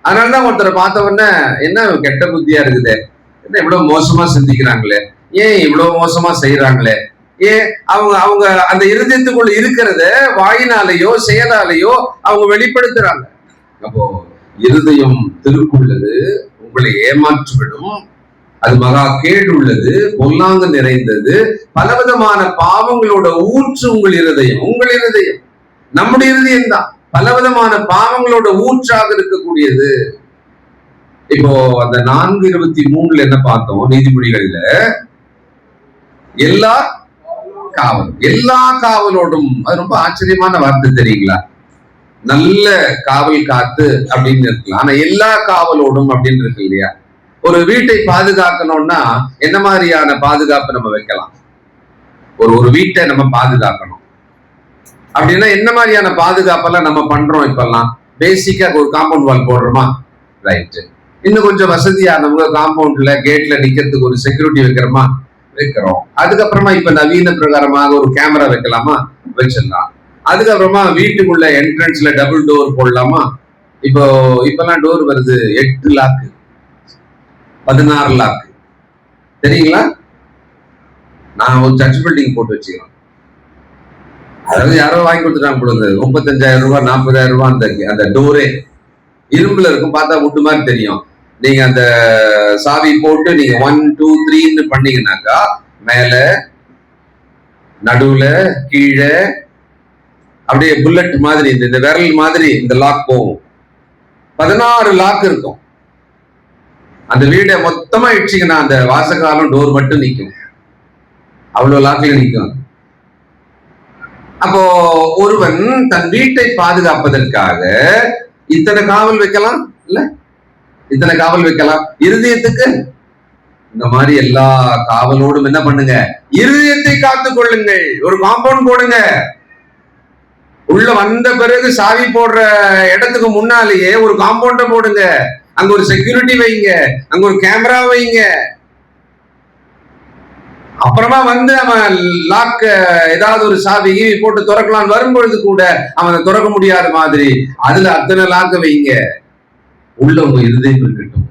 C: அதனாலதான் ஒருத்தரை பார்த்த உடனே என்ன கெட்ட புத்தியா இருக்குது, என்ன இவ்வளவு மோசமா சிந்திக்கிறாங்களே, ஏன் இவ்வளவு மோசமா செய்யறாங்களே, ஏன் அவங்க அவங்க அந்த இருதயத்துக்குள்ள இருக்கிறத வாயினாலேயோ செயலாலேயோ அவங்க வெளிப்படுத்துறாங்க. அப்போ இருதயம் திருக்குள்ளது, உங்களை ஏமாற்றிவிடும். அது மகா கேடு உள்ளது, பொல்லாங்கு நிறைந்தது, பலவிதமான பாவங்களோட ஊற்று உங்கள் இருதயம். உங்கள் இருதயம், நம்முடைய இருதயம் தான் பலவிதமான பாவங்களோட ஊற்றாக இருக்கக்கூடியது. இப்போ அந்த 4:23 என்ன பார்த்தோம் நீதிமொழிகள்ல? எல்லா காவல், எல்லா காவலோடும். அது ரொம்ப ஆச்சரியமான வார்த்தை தெரியுங்களா? நல்ல காவல் காத்து அப்படின்னு இருக்கலாம், ஆனா எல்லா காவலோடும் அப்படின்னு இருக்கு இல்லையா? ஒரு வீட்டை பாதுகாக்கணும்னா என்ன மாதிரியான பாதுகாப்பு நம்ம வைக்கலாம்? ஒரு வீட்டை நம்ம பாதுகாக்கணும் அப்படின்னா என்ன மாதிரியான பாதுகாப்பெல்லாம் நம்ம பண்றோம்? இப்பெல்லாம் பேசிக்கா ஒரு காம்பவுண்ட் வால் போடுறோமா? ரைட். இன்னும் கொஞ்சம் வசதியானவங்க காம்பவுண்ட்ல கேட்ல நிக்கிறதுக்கு ஒரு செக்யூரிட்டி வைக்கிறோமா? வைக்கிறோம். அதுக்கப்புறமா இப்ப நவீன பிரகாரமாக ஒரு கேமரா வைக்கலாமா? வச்சிடலாம். அதுக்கப்புறமா வீட்டுக்குள்ள என்ட்ரன்ஸ்ல டபுள் டோர் போடலாமா? இப்பெல்லாம் டோர் வருது 8 லாக்கு 16 லாக்கு. தெரியுங்களா? நான் ஒரு சர்ச் பில்டிங் போட்டு வச்சுக்கிறேன். அதாவது யாரோ வாங்கி கொடுத்துட்டாங்க பொழுது 35,000 ரூபாய் 40,000 ரூபாய் அந்த டோரே இரும்புல இருக்கும், பார்த்தா முட்டு மாதிரி தெரியும். நீங்க அந்த சாவி போட்டு நீங்க 1 2 3 பண்ணீங்கன்னாக்கா மேல நடுவுல கீழே அப்படியே புல்லட் மாதிரி இந்த விரல் மாதிரி இந்த லாக் போகும். 16 லாக் இருக்கும். அந்த வீடை மொத்தமா இடிச்சிங்கன்னா அந்த வாசகாலம் டோர் மட்டும் நிற்கும். அவ்வளவு லாக்ல நிற்கும். அப்போ ஒருவன் தன் வீட்டை பாதுகாப்பதற்காக இத்தனை காவல் வைக்கலாம் இல்ல? இத்தனை காவல் வைக்கலாம். இருதயத்துக்கு இந்த மாதிரி எல்லா காவலோடும் என்ன பண்ணுங்க? இருதயத்தை காத்துக் கொள்ளுங்கள். ஒரு காம்பவுண்ட் போடுங்க. உள்ள வந்த பிறகு சாவி போடுற இடத்துக்கு முன்னாலேயே ஒரு காம்பவுண்ட போடுங்க. அங்க ஒரு செக்யூரிட்டி வைங்க, அங்க ஒரு கேமரா வைங்க. அப்புறமா வந்து அவன் லாக் ஏதாவது ஒரு சாவி போட்டு திறக்கலாம் வரும்பொழுது கூட அவன் திறக்க முடியாத மாதிரி அதுல அத்தனை லாக்க வைங்க. உள்ள உங்க இருதயம் இருக்கட்டும்.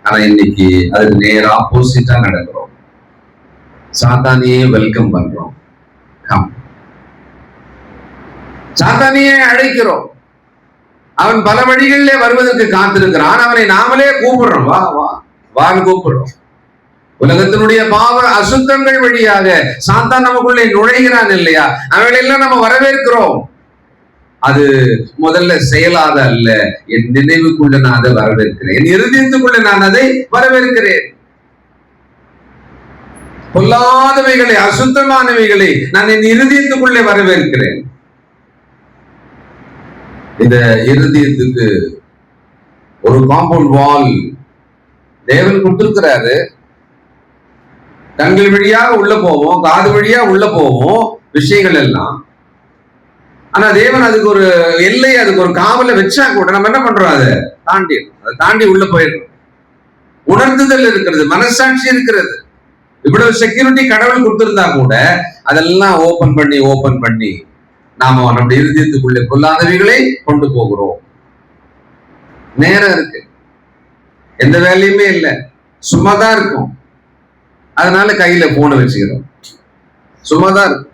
C: ஆனா இன்னைக்கு அதுக்கு நேர ஆப்போசிட்டா நடக்கிறோம். சாத்தானியே வெல்கம் பண்றோம். சாத்தானியே அழைக்கிறோம். அவன் பல வழிகளிலே வருவதற்கு காத்திருக்கிறான். அவனை நாமளே கூப்பிடுறோம். வா வா வான்னு கூப்பிடுறோம். உலகத்தினுடைய பாவ அசுத்தங்கள் வழியாக சாத்தான் நமக்குள்ளே நுழைகிறான் இல்லையா? அவைகளெல்லாம் நம்ம வரவேற்கிறோம். அது முதல்ல செயலாத அல்ல, என் நினைவுக்குள்ள நான் அதை வரவேற்கிறேன். என் இருதயத்துக்குள்ள நான் அதை வரவேற்கிறேன். பொல்லாதவைகளை, அசுத்தமானவைகளை நான் என் இருதயத்துக்குள்ளே வரவேற்கிறேன். இந்த இருதயத்துக்கு ஒரு காம்பவுண்ட் வால் தேவன் கொடுத்திருக்கிறாரு. கண்கள் வழியாக உள்ள போவோம், காது வழியா உள்ள போவோம் விஷயங்கள் எல்லாம். ஆனா தேவன் அதுக்கு ஒரு எல்லை, அதுக்கு ஒரு காவலை வச்சா கூட நம்ம என்ன பண்றோம்? அதை தாண்டி உள்ள போயிடுறோம். உணர்ந்துதல் இருக்கிறது, மனசாட்சி இருக்கிறது. இவ்வளவு செக்யூரிட்டி கடவுள் கொடுத்திருந்தா கூட அதெல்லாம் ஓபன் பண்ணி நாம நம்முடைய இருதயத்துக்குள்ளே பொல்லாதவைகளை கொண்டு போகிறோம். நேரம் இருக்கு, எந்த வேலையுமே இல்லை, சும்மாதான் இருக்கும். அதனால கையில போனை வச்சுக்கிறோம், சும்மாதான் இருக்கும்.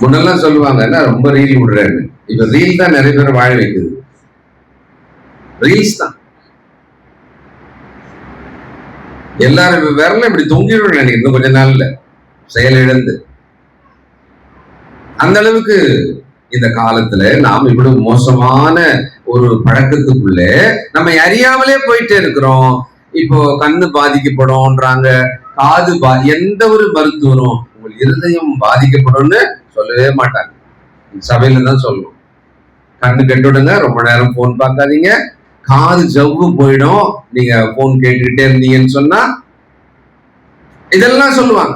C: முன்னெல்லாம் சொல்லுவாங்க ரொம்ப ரீல் விடுறேன்னு. இப்ப ரீல் தான் நிறைய பேர் வாழ வைக்குது. ரீல்ஸ் தான். எல்லாரும் விரல இப்படி தொங்கிடும் நினைக்கிறேன் இன்னும் கொஞ்ச நாள்ல, செயலிழந்து. அந்த அளவுக்கு இந்த காலத்துல நாம் இவ்வளவு மோசமான ஒரு பழக்கத்துக்குள்ள நம்ம அறியாமலே போயிட்டே இருக்கிறோம். இப்போ கண்ணு பாதிக்கப்படும்ன்றாங்க, காது எந்த ஒரு மருத்துவரும் உங்கள் இருதயம் பாதிக்கப்படும்னு சொல்லவே மாட்டாங்க. சபையில தான் சொல்லணும், கண்ணு கெட்டுடுங்க, ரொம்ப நேரம் போன் பார்க்காதீங்க, காது ஜவ்வு போயிடும் நீங்க போன் கேட்டுக்கிட்டே இருந்தீங்கன்னு சொன்னா, இதெல்லாம் சொல்லுவாங்க.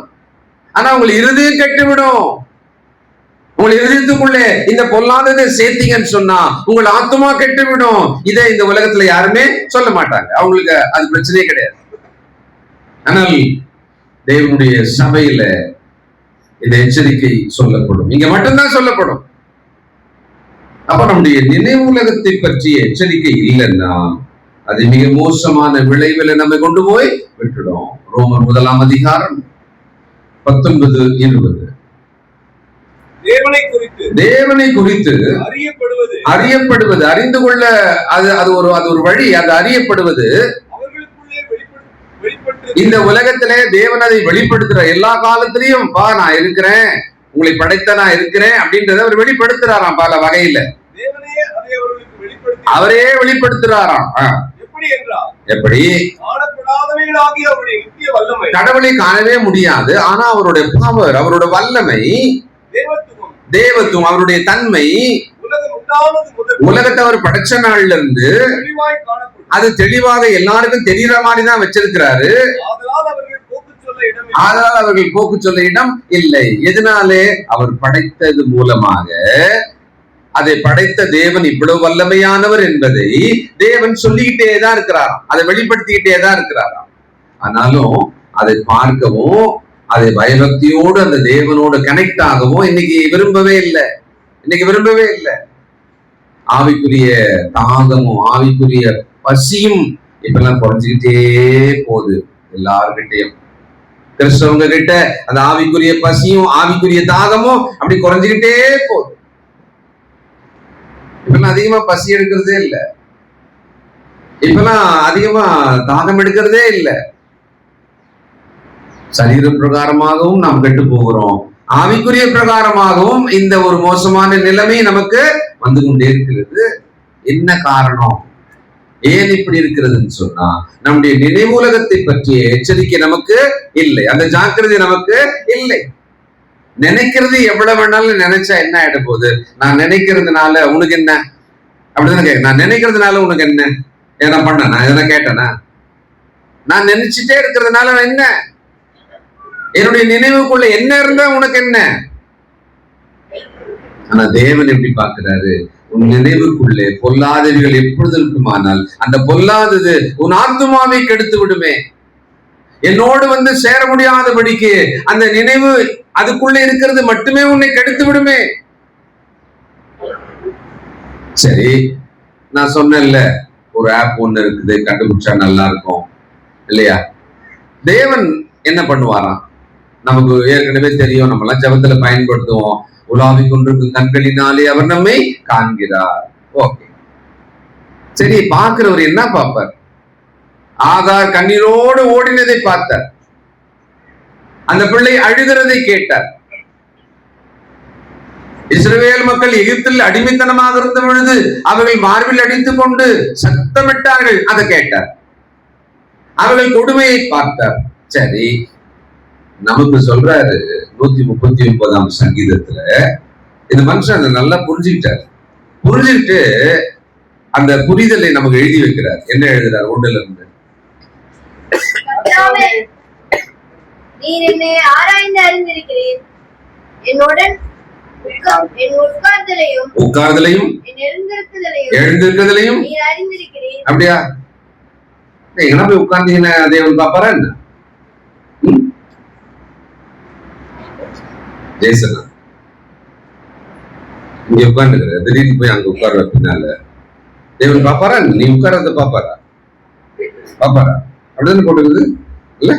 C: ஆனா உங்களுக்கு இருதயம் கெட்டுவிடும். உங்கள் இருதயத்துக்குள்ளே இந்த பொல்லாததை சேர்த்தீங்கன்னு சொன்னா உங்கள் ஆத்மா கெட்டுவிடும். இதை இந்த உலகத்துல யாருமே சொல்ல மாட்டாங்க, அவங்களுக்கு அது பிரச்சனையே கிடையாது. ஆனால் தேவனுடைய சபையில இந்த எச்சரிக்கை சொல்லப்படும், இங்க மட்டும்தான் சொல்லப்படும். அப்ப நம்முடைய நினைவு உலகத்தை பற்றிய எச்சரிக்கை இல்லைன்னா அது மிக மோசமான விளைவில் நம்மை கொண்டு போய் விட்டுடும். ரோமர் 1 அதிகாரம் 19-20. தேவனை குறித்து அறியப்படுவது, அறிந்து கொள்ள அது ஒரு வழி. அது அறியப்படுவது இந்த உலகத்திலே தேவன் அதை வெளிப்படுத்துற எல்லா காலத்திலையும், நான் இருக்கிறேன், உங்களை படைத்த நான் இருக்கிறேன் அப்படின்றத அவர் வெளிப்படுத்துறாராம். பல வகையில அவரே வெளிப்படுத்துறாராம். எப்படி? கடவுளை காணவே முடியாது, ஆனா அவருடைய பவர், அவருடைய வல்லமை, தேவத்துவம், அவருடைய தன்மை உலகத்தை அவர் படைச்ச நாள்ல இருந்து அது தெளிவாக எல்லாருக்கும் தெரியற மாதிரி தான் வச்சிருக்கிறாரு. அதனால் அவர்கள் போக்கு சொல்ல இடம் இல்லை. எதனாலே? அவர் படைத்தது மூலமாக. அதை படைத்த தேவன் இவ்வளவு வல்லமையானவர் என்பதை தேவன் சொல்லிக்கிட்டே தான் இருக்கிறாராம், அதை வெளிப்படுத்திக்கிட்டே தான் இருக்கிறாராம். ஆனாலும் அதை பார்க்கவும், அதை பயபக்தியோடு அந்த தேவனோடு கனெக்ட் ஆகவும் இன்னைக்கு விரும்பவே இல்லை. ஆவிக்குரிய தாகமும் ஆவிக்குரிய பசியும் இப்பெல்லாம் குறைஞ்சுக்கிட்டே போகுது எல்லார்கிட்டையும். கிறிஸ்தவங்க கிட்ட அந்த ஆவிக்குரிய பசியும் ஆவிக்குரிய தாகமும் அப்படி குறைஞ்சுக்கிட்டே போகுது. இப்பெல்லாம் அதிகமா பசி எடுக்கிறதே இல்லை, இப்பெல்லாம் அதிகமா தாகம் எடுக்கிறதே இல்லை. சரீர பிரகாரமாகவும் நாம் கெட்டு போகிறோம், ஆவிக்குரிய பிரகாரமாகவும் இந்த ஒரு மோசமான நிலைமை நமக்கு வந்து கொண்டே இருக்கிறது. என்ன காரணம்? ஏன் இப்படி இருக்கிறதுன்னு சொன்னா நம்முடைய நினைவுலகத்தை பற்றிய எச்சரிக்கை நமக்கு இல்லை, அந்த ஜாக்கிரதை நமக்கு இல்லை. நினைக்கிறது எவ்வளவு வேணாலும் நினைச்சா என்ன ஆயிட போகுது? நான் நினைக்கிறதுனால உனக்கு என்ன அப்படிதான் கேட்க. நான் நினைக்கிறதுனால உனக்கு என்ன? என்ன பண்ண? நான் எதனா கேட்டேனா? நான் நினைச்சுட்டே இருக்கிறதுனால என்ன? என்னுடைய நினைவுக்குள்ள என்ன இருந்தா உனக்கு என்ன? ஆனா தேவன் எப்படி பார்க்கிறாரு? உன் நினைவுக்குள்ளே பொல்லாதவைகள் எப்பொழுது இருக்குமானால் அந்த பொல்லாதது உன் ஆத்துமாவை கெடுத்து விடுமே. என்னோடு வந்து சேர முடியாதபடிக்கு அந்த நினைவு அதுக்குள்ள இருக்கிறது மட்டுமே உன்னை கெடுத்து விடுமே. சரி, நான் சொன்னேன்ல ஒரு ஆப் ஒண்ணு இருக்குது, கண்டுபிடிச்சா நல்லா இருக்கும் இல்லையா? தேவன் என்ன பண்ணுவாராம்? நமக்கு ஏற்கனவே தெரியும், நம்ம எல்லாம் ஜெபத்துல பயன்படுத்துவோம். உலாவிக் கொண்டிருக்கும் கண்களினாலே அவர் நம்மை காண்கிறார். ஓகே, சரி, பார்க்கிறவர் என்ன பார்ப்பார்? ஆகார் கண்ணீரோடு ஓடினதை பார்த்தார், அந்த பிள்ளை அழுகிறதை கேட்டார். இஸ்ரவேல் மக்கள் எகிப்தில் அடிமைத்தனமாக இருந்த பொழுது அவர்கள் மார்பில் அடித்துக் கொண்டு சத்தமிட்டார்கள், அதை கேட்டார். அவர்கள் கொடுமையை பார்த்தார். சரி, நமக்கு சொல்றாரு 139ஆம் சங்கீதத்துல இந்த மனுஷன் அதை நல்லா புரிஞ்சுக்கிட்டு அந்த புரிதலை நமக்கு எழுதி வைக்கிறார். என்ன எழுதுறார்? 1ல இருந்து,
D: நீர் என்னை ஆராய்ந்து அறிந்திருக்கிறீர், என்னுடன் என் உட்கார்தலையும் எழுந்திருக்கிறதையும் நீர் அறிந்திருக்கிறீர்.
C: அப்படியா? எங்கன்னா போய் உட்கார்ந்தீங்கன்னா தேவன் பாப்பாரா என்ன? ஜெயசனா இங்க உட்கார்ந்துக்கிற, திடீர்னு போய் அங்க உட்கார்ற பின்னால தேவன் பாப்பாரா? நீ உட்கார்றத பாப்பாரா? அப்படிதான் போட்டுக்குது இல்ல?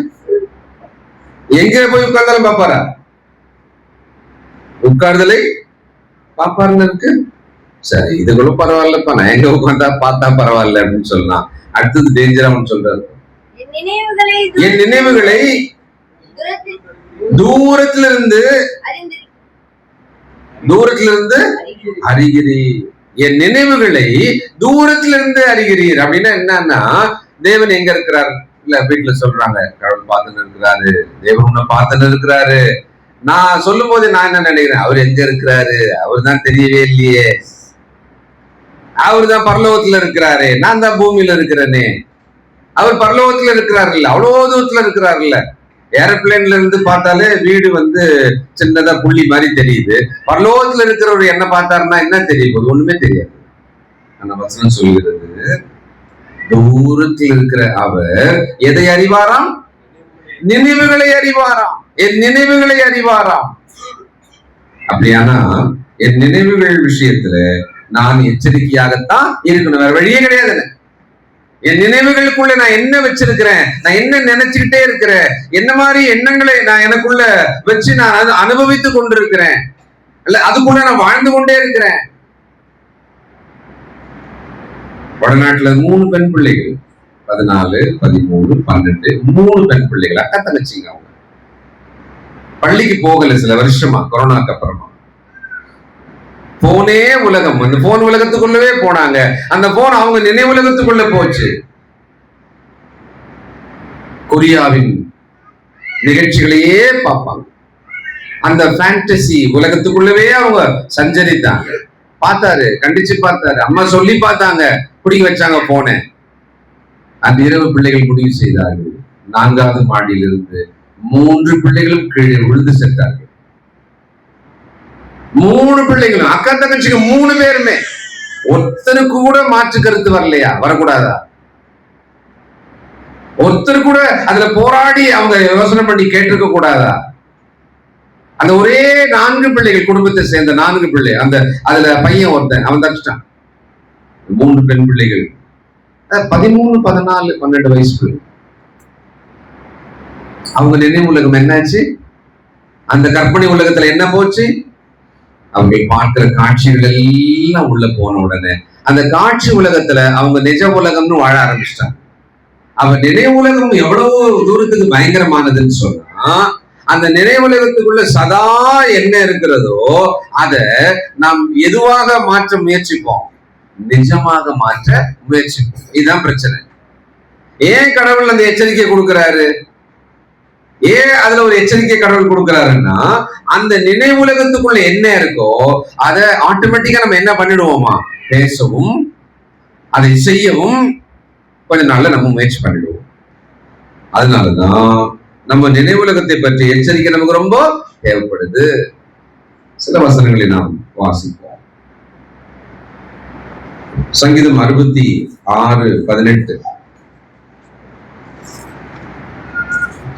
C: எங்க போய் உட்கார்ந்தாலும் பாப்பாரா? உட்கார்தலை பாப்பாருன்னு இருக்கு. சரி, இது கூட பரவாயில்லப்பா, நான் எங்க உட்கார்ந்தா பார்த்தா பரவாயில்ல அப்படின்னு சொல்லலாம். அடுத்தது டேஞ்சர் அவன் சொல்றாரு, என் நினைவுகளை தூரத்திலிருந்து அறிகிறீர். என் நினைவுகளை தூரத்திலிருந்து அறிகிறீர் அப்படின்னா என்னன்னா, தேவன் எங்க இருக்கிறார்? இல்ல வீட்டுல சொல்றாங்க கடவுள் பார்த்துன்னு இருக்கிறாரு, தேவன் உன்னை பார்த்துன்னு இருக்கிறாரு. நான் சொல்லும் போது நான் என்ன நினைக்கிறேன், அவர் எங்க இருக்கிறாரு, அவர் தான் தெரியவே இல்லையே, அவர் தான் பரலோகத்துல இருக்கிறாரு, நான் தான் பூமியில இருக்கிறேனே. அவர் பரலோகத்துல இருக்கிறாரு இல்ல, அவ்வளவு தூரத்துல இருக்கிறாரு இல்ல. ஏரோப்ளேன்ல இருந்து பார்த்தாலே வீடு சின்னதா புள்ளி மாதிரி தெரியுது. பரலோகத்துல இருக்கிறவர் என்ன பார்த்தாருன்னா என்ன தெரிய போகுது? ஒண்ணுமே தெரியாது. அந்த வசனம் சொல்கிறது, தூரத்தில் இருக்கிற அவர் எதை அறிவாராம்? நினைவுகளை அறிவாராம். என் நினைவுகளை அறிவாராம். அப்படியானா என் நினைவுகள் விஷயத்துல நான் எச்சரிக்கையாகத்தான் இருக்கணும், வேற வழியே கிடையாது. என் நினைவுகளுக்குள்ள நான் என்ன வச்சிருக்கிறேன், நான் என்ன நினைச்சுக்கிட்டே இருக்கிறேன், என்ன மாதிரி எண்ணங்களை நான் எனக்குள்ள வச்சு நான் அனுபவித்துக் கொண்டிருக்கிறேன், இல்ல அதுக்குள்ள நான் வாழ்ந்து கொண்டே இருக்கிறேன். வடநாட்டுல 3 பெண் பிள்ளைகள், 14, 13, 12, 3 பெண் பிள்ளைகள், அக்கா தங்கச்சிங்க. அவங்க பள்ளிக்கு போகல சில வருஷமா, கொரோனாக்கு அப்புறமா. போனே உலகம், அந்த போன் உலகத்துக்குள்ளவே போனாங்க. அந்த போன் அவங்க நினைவுலகத்துக்குள்ள போச்சு. கொரியாவின் நிகழ்ச்சிகளையே பார்ப்பாங்க. அந்த ஃபேண்டசி உலகத்துக்குள்ளவே அவங்க சஞ்சரித்தாங்க. பார்த்தாரு, கண்டிச்சு பார்த்தாரு, அம்மா சொல்லி பார்த்தாங்க, பிடிக்க வச்சாங்க போன. அந்த இரவு பிள்ளைகள் முடிவு செய்தார்கள், 4வது மாடியிலிருந்து 3 பிள்ளைகளும் கீழே விழுந்து சென்றார்கள். 3 பிள்ளைகளும், அக்கா தங்கச்சிக்கு 3 பேருமே. ஒருத்தருக்கு கூட மாற்று கருத்து வரலையா? வரக்கூடாதா? ஒருத்தர் கூட அதுல போராடி அவங்க யோசனை பண்ணி கேட்டிருக்க கூடாதா? அந்த ஒரே 4 பிள்ளைகள், குடும்பத்தை சேர்ந்த 4 பிள்ளை, அந்த அதுல பையன் ஒருத்தன், அவன் தப்பிச்சிட்டான். 3 பெண் பிள்ளைகள், 13, 14, 12 வயசு. அவங்க நினைவு உலகம் என்னாச்சு? அந்த கற்பனை உலகத்துல என்ன போச்சு? அவங்க பார்க்கிற காட்சிகள் எல்லாம் உள்ள போன உடனே அந்த காட்சி உலகத்துல அவங்க நிஜ உலகம்னு வாழ ஆரம்பிச்சிட்டாங்க. அவ நினைவு உலகம் எவ்வளவு தூரத்துக்கு பயங்கரமானதுன்னு சொன்னா, அந்த நினைவுலகத்துக்குள்ள சதா என்ன இருக்கிறதோ அதை நாம் எதுவாக மாற்ற முயற்சிப்போம்? நிஜமாக மாற்ற முயற்சிப்போம். இதுதான் பிரச்சனை. ஏன் கடவுள் அந்த எச்சரிக்கை கொடுக்கிறாரு? ஏன் அதுல ஒரு எச்சரிக்கை கடவுள் கொடுக்கிறாருன்னா, அந்த நினைவுலகத்துக்குள்ள என்ன இருக்கோ அதை ஆட்டோமேட்டிக்கா நம்ம என்ன பண்ணிடுவோமா? பேசவும் அதை செய்யவும் கொஞ்ச நாள்ல நம்ம முயற்சி பண்ணிடுவோம். அதனாலதான் நம்ம நினைவுலகத்தை பற்றி எச்சரிக்கை நமக்கு ரொம்ப தேவைப்படுது. சில வசனங்களை நாம் வாசிப்போம். சங்கீதம் 66:18.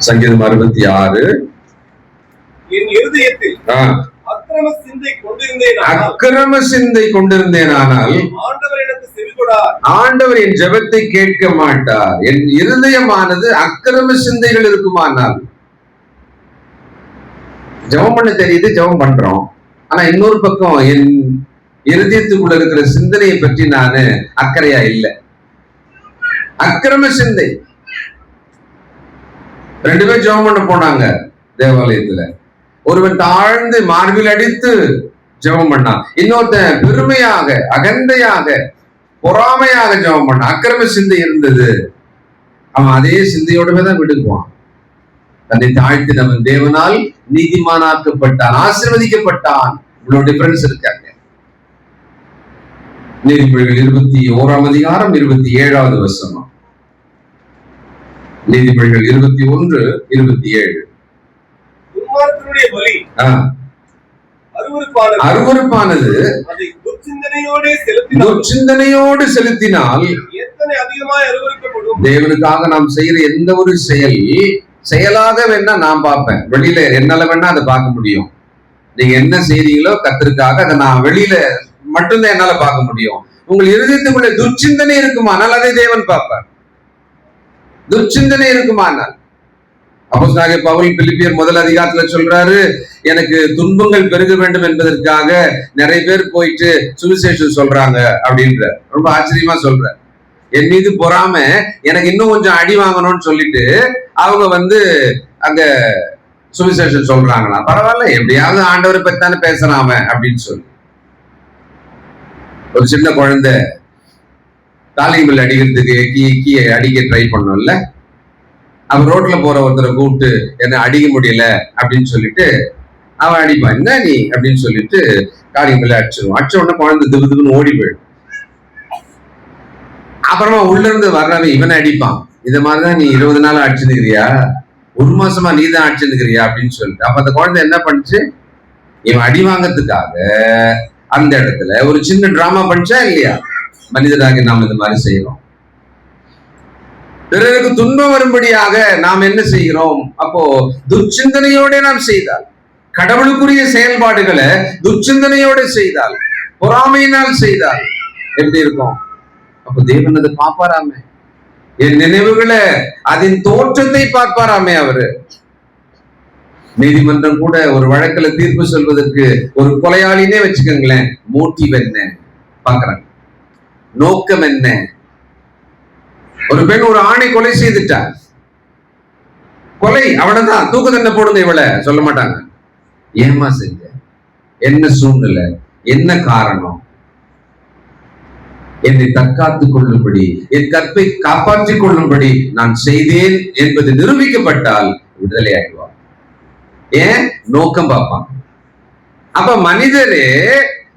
C: சங்கீதம் 66.
E: என் இருதயத்தில் அக்கிரம
C: சிந்தை கொண்டிருந்தேனானால் ஆண்டவர் என் ஜெபத்தை கேட்க மாட்டார். என் இருதயமானது அக்கிரம சிந்தைகள் இருக்குமானால், ஜெபம் பண்ண தெரியுது, ஜெபம் பண்றோம், ஆனா இன்னொரு பக்கம் என் இருதயத்துக்குள்ள இருக்கிற சிந்தனையை பற்றி நானு அக்கறையா இல்லை. அக்கிரம சிந்தை. 2 பேர் ஜெபம் பண்ண போனாங்க தேவாலயத்துல. ஒருவன் தாழ்ந்து மார்பில் அடித்து ஜெபம் பண்ணான், இன்னொருத்தன் பெருமையாக, அகந்தையாக, பொறாமையாக ஜெபம் பண்ணான். அக்கிரம சிந்தை இருந்தது. அவன் அதே சிந்தையோடவே தான் விடுக்குவான். தன்னை தாழ்த்தினவன் தேவனால் நீதிமானாக்கப்பட்டான், ஆசீர்வதிக்கப்பட்டான். இவ்வளவு டிஃபரன்ஸ் இருக்காங்க. நீதிமொழிகள் 21 27வது வசனம். நீதிமொழிகள் 21:27. அருவருப்பானது துர்ச்சிந்தனையோடு செலுத்தினால் தேவனுக்காக நாம் செய்யற எந்த ஒரு செயலாக வேணா நான் பார்ப்பேன். வெளியில என்னால வேணா அதை பார்க்க முடியும். நீங்க என்ன செய்றீங்களோ கர்த்தருக்காக அதை நான் வெளியில மட்டும்தான் என்னால பார்க்க முடியும். உங்கள் இருதயத்துக்குள்ள துர்ச்சிந்தனை இருக்குமானால் அதை தேவன் பார்ப்பார். துர்ச்சிந்தனை இருக்குமானால், அப்போஸ்தலனாகிய பவுல் பிலிப்பியர் 1 அதிகாரத்துல சொல்றாரு, எனக்கு துன்பங்கள் பெருக வேண்டும் என்பதற்காக நிறைய பேர் போயிட்டு சுவிசேஷம் சொல்றாங்க அப்படின்ற. ரொம்ப ஆச்சரியமா சொல்ற. என் மீது பொறாம எனக்கு இன்னும் கொஞ்சம் அடி வாங்கணும்னு சொல்லிட்டு அவங்க அங்க சுவிசேஷம் சொல்றாங்களா, பரவாயில்ல எப்படியாவது ஆண்டவரை பத்தானே பேசுறான் அவன் அப்படின்னு சொல்லி. ஒரு சின்ன குழந்தை காலிங் பெல் அடிக்கிறதுக்கு கீ அடிக்க ட்ரை பண்ணோம்ல, அவன் ரோட்ல போற ஒருத்தரை கூப்பிட்டு என்ன அடிக்க முடியல அப்படின்னு சொல்லிட்டு அவன் அடிப்பான். என்ன நீ அப்படின்னு சொல்லிட்டு காலிங் பெல் அடிச்சிருவான். அடிச்ச உடனே குழந்தை திபுன்னு ஓடி போயிடும். அப்புறமா உள்ள இருந்து வர்றவன் இவனை அடிப்பான். இந்த மாதிரிதான் நீ 20 நாள் அடிச்சுருக்கிறியா, 1 மாசமா நீ தான் அடிச்சுருக்கிறியா அப்படின்னு சொல்லிட்டு. அப்ப அந்த குழந்தை என்ன பண்ணுச்சு, இவன் அடி வாங்கறதுக்காக அந்த இடத்துல ஒரு சின்ன டிராமா பண்ணிச்சா இல்லையா? மனிதராக நாம் இந்த மாதிரி செய்யறோம். பிறருக்கு துன்பம் வரும்படியாக நாம் என்ன செய்கிறோம்? அப்போ துர்ச்சிந்தனையோட நாம் செய்தால், கடவுளுக்குரிய செயல்பாடுகளை துர்ச்சிந்தனையோட செய்தால், பொறாமையினால் செய்தால் எப்படி இருக்கும்? அப்போ தேவன் அதை பார்ப்பாராமே, என் நினைவுகளை அதன் தோற்றத்தை பார்ப்பாராமே. அவரு நீதிமன்றம் கூட ஒரு வழக்குல தீர்ப்பு சொல்வதற்கு ஒரு கொலையாளினே வச்சுக்கோங்களேன், மோட்டிவ் என்ன பாக்குறாங்க, நோக்கம் என்ன. ஒரு பெண் ஒரு ஆணை கொலை செய்துட்டார், கொலை அவனதான், தூக்கு தண்டனை போடுங்க இவளை சொல்ல மாட்டாங்க. ஏமா செஞ்ச, என்ன சூழ்நிலை, என்ன காரணம், என்னை தற்காத்துக் கொள்ளும்படி, என் கற்பை காப்பாற்றிக் கொள்ளும்படி நான் செய்தேன் என்பது நிரூபிக்கப்பட்டால் விடுதலை ஆகிடுவார். ஏன்? நோக்கம் பார்ப்பான். அப்ப மனிதரே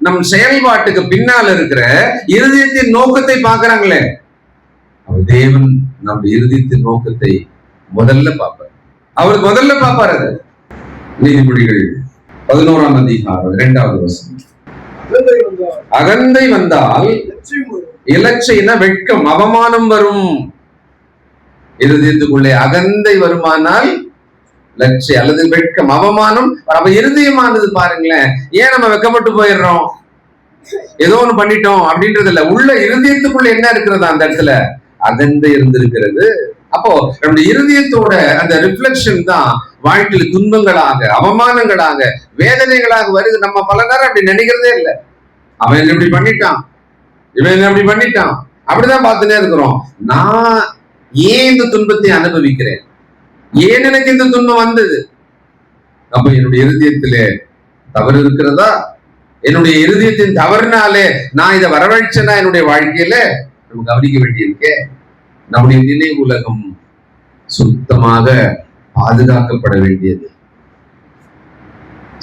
C: நம் செயல்பாட்டுக்கு பின்னால் இருக்கிற இருதயத்தின் நோக்கத்தை பார்க்கிறாங்களே. தேவன் நம்ம இருதயத்தின் நோக்கத்தை முதல்ல பார்ப்பார். அவர் முதல்ல பார்ப்பார். அது நீதிமொழிகள் 11ஆம் அதிகாரம் 2வது வசனம். அகந்தை வந்தால் இலட்சைனா வெட்கம், அவமானம் வரும். இருதயத்துக்குள்ளே அகந்தை வருமானால் லட்சை அல்லது வெட்கம், அவமானம். அப்ப இருதயமானது பாருங்களேன், ஏன் நம்ம வெக்கப்பட்டு போயிடுறோம், ஏதோ ஒண்ணு பண்ணிட்டோம் அப்படின்றது இல்ல. உள்ள இருதயத்துக்குள்ள என்ன இருக்கிறது, அந்த இடத்துல அகந்தை இருந்திருக்கிறது. அப்போ நம்முடைய இருதயத்தோட அந்த ரிஃப்ளெக்ஷன் தான் வாழ்க்கையில துன்பங்களாக, அவமானங்களாக, வேதனைகளாக வருது. நம்ம பல நேரம் அப்படி நினைக்கிறதே இல்லை. அவன் இப்படி பண்ணிட்டான், இவன் அப்படி பண்ணிட்டான், அப்படிதான் பார்த்துட்டே இருக்கிறோம். நான் ஏன் இந்த துன்பத்தை அனுபவிக்கிறேன், ஏன் எனக்கு இந்த துன்பம் வந்தது? அப்ப என்னுடைய இருதயத்திலே தவறு இருக்கிறதா? என்னுடைய இருதயத்தின் தவறுனாலே நான் இதை வரவழைச்சேன்னா என்னுடைய வாழ்க்கையில நம்ம கவனிக்க வேண்டியிருக்கே. நம்முடைய நினைவு உலகம் சுத்தமாக பாதுகாக்கப்பட வேண்டியது.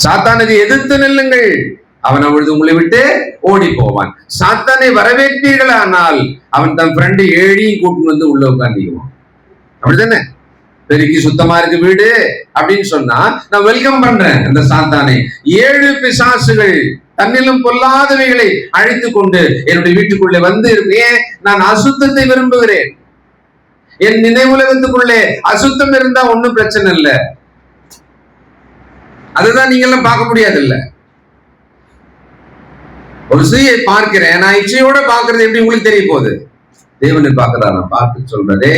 C: சாத்தானுக்கு எதிர்த்து நில்லுங்கள், அவன் அவளது உங்களை விட்டு ஓடி போவான். சாத்தானை வரவேற்பீர்கள், ஆனால் அவன் தன் ஃப்ரெண்டு 7ஐயும் கூட்டிட்டு உள்ள உட்காந்துக்குவான். அப்படித்தானே? பெருக்கி சுத்தமா இருக்கு வீடு அப்படின்னு சொன்னா நான் வெல்கம் பண்றேன் அந்த சாத்தானை. 7 பிசாசுகள் தன்னிலும் பொல்லாதவைகளை அழைத்து கொண்டு என்னுடைய வீட்டுக்குள்ளே வந்து இருப்பேன். நான் அசுத்தத்தை விரும்புகிறேன். என் நினைவுலகத்துக்குள்ளே அசுத்தம் இருந்தா ஒண்ணும் பிரச்சனை இல்லை, அதுதான் நீங்க எல்லாம் பார்க்க முடியாது இல்ல. ஒரு ஸ்திரியை பார்க்கிறேன், நான் இச்சையோட பார்க்கறது எப்படி உங்களுக்கு தெரிய போகுது? தேவனை பார்க்கிறார், நான் பார்த்து சொல்றதே.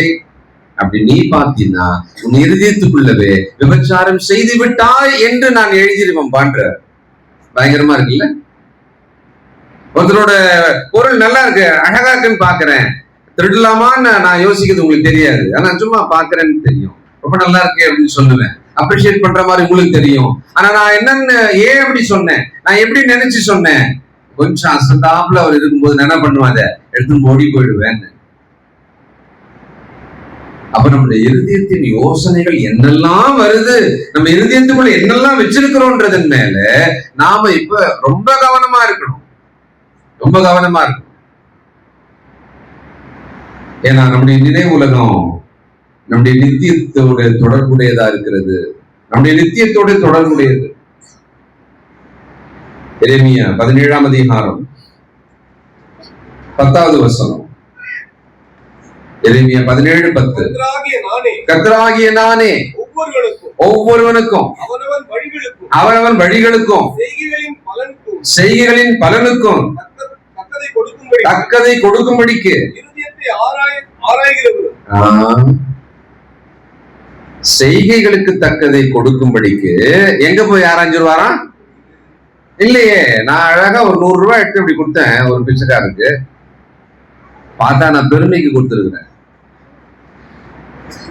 C: அப்படி நீ பார்த்தீங்கன்னா உன் இருதயத்துக்குள்ளவே விபச்சாரம் செய்து விட்டாய் என்று நான் எழுதிருவேன் பண்ற. பயங்கரமா இருக்குல்ல? ஒருத்தரோட பொருள் நல்லா இருக்கு, அழகா இருக்குன்னு பாக்குறேன், திருடலாமான்னு நான் யோசிக்கிறது உங்களுக்கு தெரியாது, ஆனா சும்மா பாக்குறேன்னு தெரியும். ரொம்ப நல்லா இருக்கு அப்படின்னு சொல்லுவேன், அப்ரிஷியேட் பண்ற மாதிரி உங்களுக்கு தெரியும். ஆனா நான் என்னன்னு ஏன் அப்படி சொன்னேன், நான் எப்படி நினைச்சு சொன்னேன், கொஞ்சம் அசந்தாப்புல அவர் இருக்கும்போது நான் என்ன பண்ணுவேன், அதை எடுத்து ஓடி போயிடுவேன். அப்ப நம்முடைய இருதயத்தின் யோசனைகள் என்னெல்லாம் வருது, நம்ம இருதயத்துக்குள்ள என்னெல்லாம் வச்சிருக்கிறோன்றதன் மேல நாம இப்ப ரொம்ப கவனமா இருக்கணும், ரொம்ப கவனமா இருக்கணும். ஏன்னா நம்முடைய நினைவு உலகம் நம்முடைய நித்தியத்தோட தொடர்புடையதா இருக்கிறது, நம்முடைய நித்தியத்தோட தொடர்புடையது. எரேமியா 17ஆம் அதிகாரம் 10வது வசனம். எரேமியா 17:10. கர்த்தராகிய நானே ஒவ்வொருவனுக்கும் அவனவன் வழிகளுக்கும் செய்கைகளின் பலனுக்கும் தக்கதை கொடுக்கும்படிக்கு செய்கைகளுக்கு தக்கதை கொடுக்கும்படிக்கு எங்க போய் ஆராய்ஞ்சிருவாராம்? இல்லையே, நான் அழகா ஒரு 100 ரூபாய் எடுத்து இப்படி கொடுத்தேன் ஒரு பிச்சைக்காரருக்கு, பார்த்தா நான் பெருமைக்கு கொடுத்துருக்கிறேன்.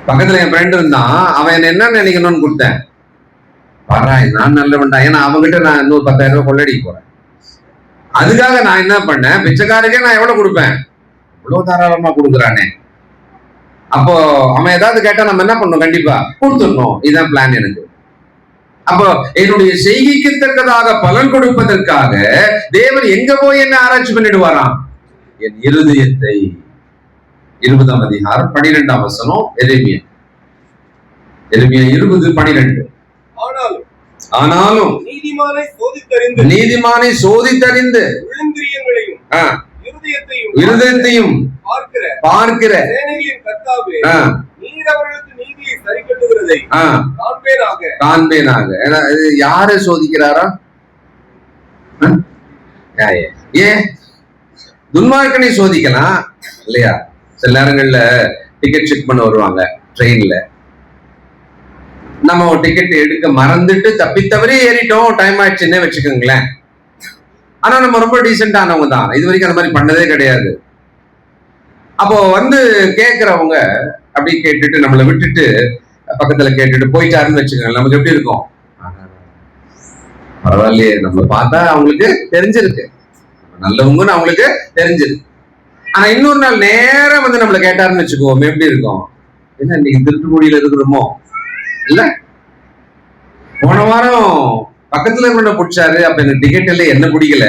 C: பக்கத்துல என் ஃப்ரெண்ட் இருந்தான், அவன் என்ன நினைக்கணும்னு கொடுத்தேன். பாரா நான் நல்லவன்டா, ஏன்னா அவங்ககிட்ட நான் இன்னொரு 10,000 ரூபாய் கொள்ளடிக்க போறேன். அதுக்காக நான் என்ன பண்ணேன், பிச்சைக்காரருக்கே நான் எவ்வளவு கொடுப்பேன், இவ்வளவு தாராளமா கொடுக்குறானே. அப்போ அவன் ஏதாவது கேட்டா நம்ம என்ன பண்ணணும், கண்டிப்பா கொடுத்துடணும். இதுதான் பிளான் எனக்கு. அப்போ என்னுடைய செய்கைக்கு தக்கதாக பலன் கொடுப்பதற்காக தேவன் எங்க போய் என்ன ஆராய்ச்சி பண்ணிடுவாராம், என் இருதயத்தை. 20ஆம் அதிகாரம் 12ஆம் வசனம், எரேமியா 20:12. ஆனாலும் நீதிமானை சோதித்தறிந்து இருதயத்தையும் பார்க்கிற காண்பேனாக. யாரை சோதிக்கிறாரா? ஏன் துன்மார்க்கனை சோதிக்கலாம் இல்லையா? சில நேரங்கள்ல டிக்கெட் செக் பண்ண வருவாங்க ட்ரெயின்ல. நம்ம டிக்கெட் எடுக்க மறந்துட்டு தப்பித்தவரே ஏறிட்டோம், டைம் ஆயிடுச்சுன்னே வச்சுக்கோங்களேன். ஆனா நம்ம ரொம்ப டீசென்டானவங்க தான், இது வரைக்கும் அந்த மாதிரி பண்ணதே கிடையாது. அப்போ கேட்கிறவங்க அப்படி கேட்டுட்டு நம்மளை விட்டுட்டு பக்கத்துல கேட்டுட்டு போயிட்டாருன்னு வச்சுக்கோங்க, நமக்கு எப்படி இருக்கும்? பரவாயில்லையே, நம்ம பார்த்தா அவங்களுக்கு தெரிஞ்சிருக்கு, நல்லவங்கன்னு அவங்களுக்கு தெரிஞ்சிருக்கு. ஆனா இன்னொரு நாள் நேரம் நம்மளை கேட்டாருன்னு வச்சுக்குவோம், எப்படி இருக்கும்? என்ன இன்னைக்கு திருட்டுமொழியில இருக்கிறோமோ இல்ல, போன வாரம் பக்கத்துல இருந்த பிடிச்சாரு, அப்ப எனக்கு டிக்கெட் எல்லாம் என்ன பிடிக்கல.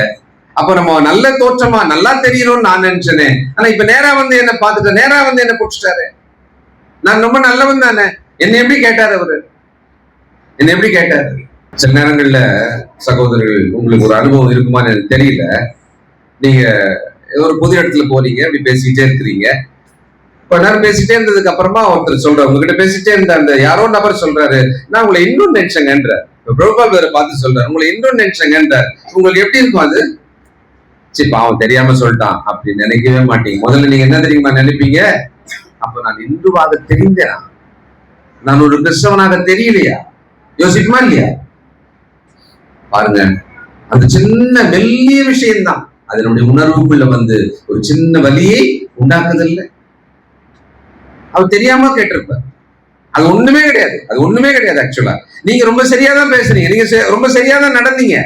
C: அப்ப நம்ம நல்ல தோற்றமா நல்லா தெரியணும்னு நான் நினைச்சேனே, ஆனா இப்ப நேரா என்ன பார்த்துட்டு நேரா என்ன பிடிச்சிட்டாரு. நான் ரொம்ப நல்லவன் தானே, என்ன எப்படி கேட்டாரு அவரு, என்ன எப்படி கேட்டாரு? சில நேரங்கள்ல சகோதரர்கள், உங்களுக்கு ஒரு அனுபவம் இருக்குமான்னு எனக்கு தெரியல. நீங்க ஒரு பொது இடத்துல போறீங்க, அப்படி பேசிக்கிட்டே இருக்கிறீங்க. கொஞ்ச நேரம் பேசிட்டே இருந்ததுக்கு அப்புறமா ஒருத்தர் சொல்றாரு, உங்ககிட்ட பேசிட்டே இருந்த அந்த யாரோ நபர் சொல்றாரு, நான் உங்களை இன்னும் நினைச்சேங்கன்ற. பிரபுபால் வேற பார்த்து சொல்றாரு, உங்களை இன்னும் நினைச்சேங்கன்ற. உங்களுக்கு எப்படி இருக்கும் அது? சரி பாவம் தெரியாம சொல்லிட்டான் அப்படி நினைக்கவே மாட்டீங்க. முதல்ல நீங்க என்ன தெரியுமா நினைப்பீங்க, அப்ப நான் இந்துவாக தெரிந்தேனா, நான் ஒரு கிறிஸ்தவனாக தெரியலையா, யோசிக்குமா இல்லையா? பாருங்க, அந்த சின்ன மெல்லிய விஷயம்தான் அதனுடைய உணர்வுக்குள்ள ஒரு சின்ன வலியை உண்டாக்குதில்லை. அவர் தெரியாம கேட்டிருப்பார். அது ஒண்ணுமே கிடையாது, அது ஒண்ணுமே கிடையாது. ஆக்சுவலா நீங்க ரொம்ப சரியாதான் பேசுறீங்க, நீங்க ரொம்ப சரியாதான் நடந்தீங்க.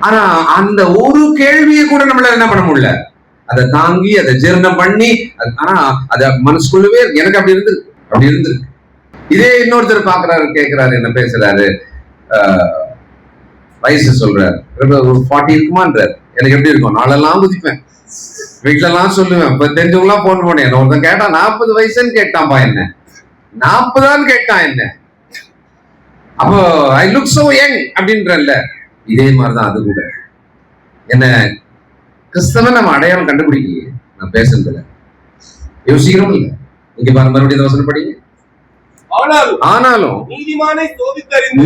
C: ஆனா அந்த ஒரு கேள்வியை கூட நம்மளால என்ன பண்ண முடியல, அதை தாங்கி அதை ஜீரணம் பண்ணி. ஆனா அத மனசுக்குள்ளவே எனக்கு அப்படி இருந்திருக்கு. இதே இன்னொருத்தர் பாக்குறாரு, கேட்கிறாரு, என்ன பேசுறாரு, வயசு சொல்றாரு, ஒரு 40 இருக்குமான்றாரு. எனக்கு எப்படி இருக்கும், நாளெல்லாம் குதிப்பேன், வீட்டுல எல்லாம் சொல்லுவேன். இப்ப தெரிஞ்சவங்க எல்லாம் போன் பண்ணேன், ஒருத்தன் கேட்டான் 40 வயசுன்னு கேட்டான்பா, என்ன 40 கேட்டான் என்ன. அப்போ ஐ லுக் சோ யங் அப்படின்றல்ல, இதே மாதிரிதான் அது கூட. என்ன கிறிஸ்தவன் நம்ம அடையாளம் கண்டுபிடிக்கலையே நான் பேசுறதுல, யோசிக்கிறோம் இல்ல. இங்க பாருங்க, மறுபடியும் வசனம் படிங்க. ஆனாலும்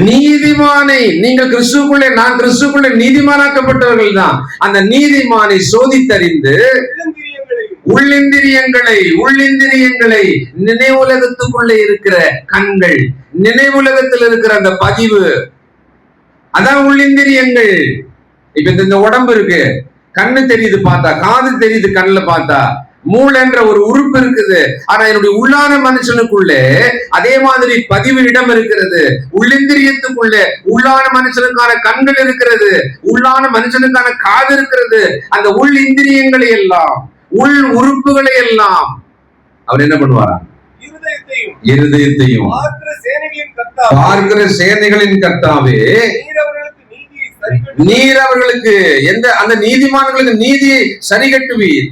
C: நீதிமானை, நீங்கள் கிறிஸ்துவுக்குள்ளே, நான் கிறிஸ்துவுக்குள்ளே நீதிமானாக்கப்பட்டவர்கள் தான். அந்த நீதிமானை சோதித்தறிந்து உள்ளிந்திரியங்களை நினைவுலகத்துக்குள்ளே இருக்கிற கண்கள், நினைவுலகத்தில் இருக்கிற அந்த பதிவு, அதான் உள்ளிந்திரியங்கள். இப்ப இந்த உடம்பு இருக்கு, கண்ணு தெரியுது பார்த்தா, காது தெரியுது கண்ணுல பார்த்தா, மூளைன்ற ஒரு உறுப்பு இருக்குது. ஆனா என்னுடைய உள்ளான மனுஷனுக்குள்ளே அதே மாதிரி பதிவு இடம் இருக்கிறது. உள்ளிந்திரியத்துக்குள்ளே உள்ளான மனுஷனுக்கான கண்கள் இருக்கிறது, உள்ளான மனுஷனுக்கான காது இருக்கிறது. அந்த உள் இந்திரியங்களை எல்லாம், உள் உறுப்புகளை எல்லாம் அவர் என்ன பண்ணுவாரா, இருதயத்தையும் பார்க்கிற சேனைகளின் கர்த்தாவே, நீர் அவர்களுக்கு அந்த நீதிமான்களுக்கு நீதியை சரி கட்டுவீர்.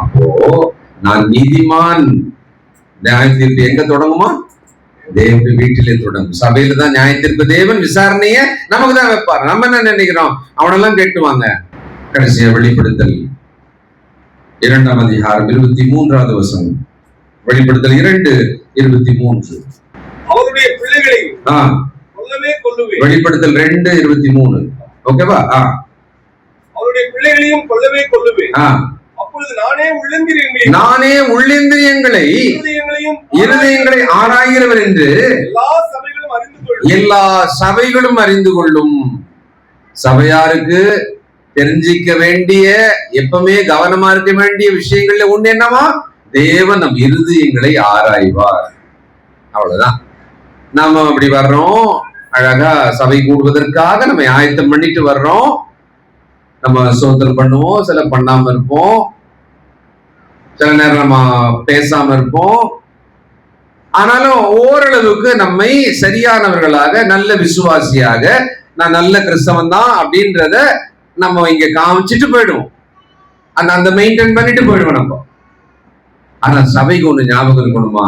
C: அப்போ நான் நீதிமான், நியாய தீர்ப்பு எங்க தொடங்குமா, தேவனுடைய வீட்டிலே தொடங்கும். சபையில தான் நியாய தீர்ப்பு, தேவன் விசாரணைய நமக்கு தான் வைப்பார். நம்ம என்ன நினைக்கிறோம், அவனெல்லாம் கேட்டுவாங்க. கடைசியா வெளிப்படுத்தல் 2ஆம் அதிகாரம் 23வது வசனம், வெளிப்படுத்தல் 2:23.
E: அவருடைய பிள்ளைகளை
C: வெளிப்படுத்தல் 2:23. ஓகேவா?
E: அவருடைய பிள்ளைகளையும் கொல்லுவேன். அப்பொழுது நானே உள்ளிந்திரியங்களை இருதயங்களை ஆராய்கிறவர் என்று எல்லா சபைகளும் அறிந்து கொள்ளும். சபையாருக்கு
C: தெரிஞ்சிக்க வேண்டிய, எப்பவுமே கவனமா இருக்க வேண்டிய விஷயங்கள்ல ஒண்ணு என்னவா? தேவன் நம் இருதயங்களை ஆராய்வார். அவ்வளவுதான். நாம அப்படி வர்றோம், அழகா சபை கூடுவதற்காக நம்ம ஆயத்தம் பண்ணிட்டு வர்றோம். நம்ம சோதனை பண்ணுவோம், சில பண்ணாம இருப்போம், சில நேரம் நம்ம பேசாம இருப்போம். ஆனாலும் ஓரளவுக்கு நம்மை சரியானவர்களாக, நல்ல விசுவாசியாக, நான் நல்ல கிறிஸ்தவன் தான் அப்படின்றத நம்ம இங்க காமிச்சிட்டு போயிடுவோம். அந்த மெயின்டைன் பண்ணிட்டு போயிடுவோம் நம்ம. ஆனா சபைக்கு ஒண்ணு ஞாபகம் இருக்கணுமா?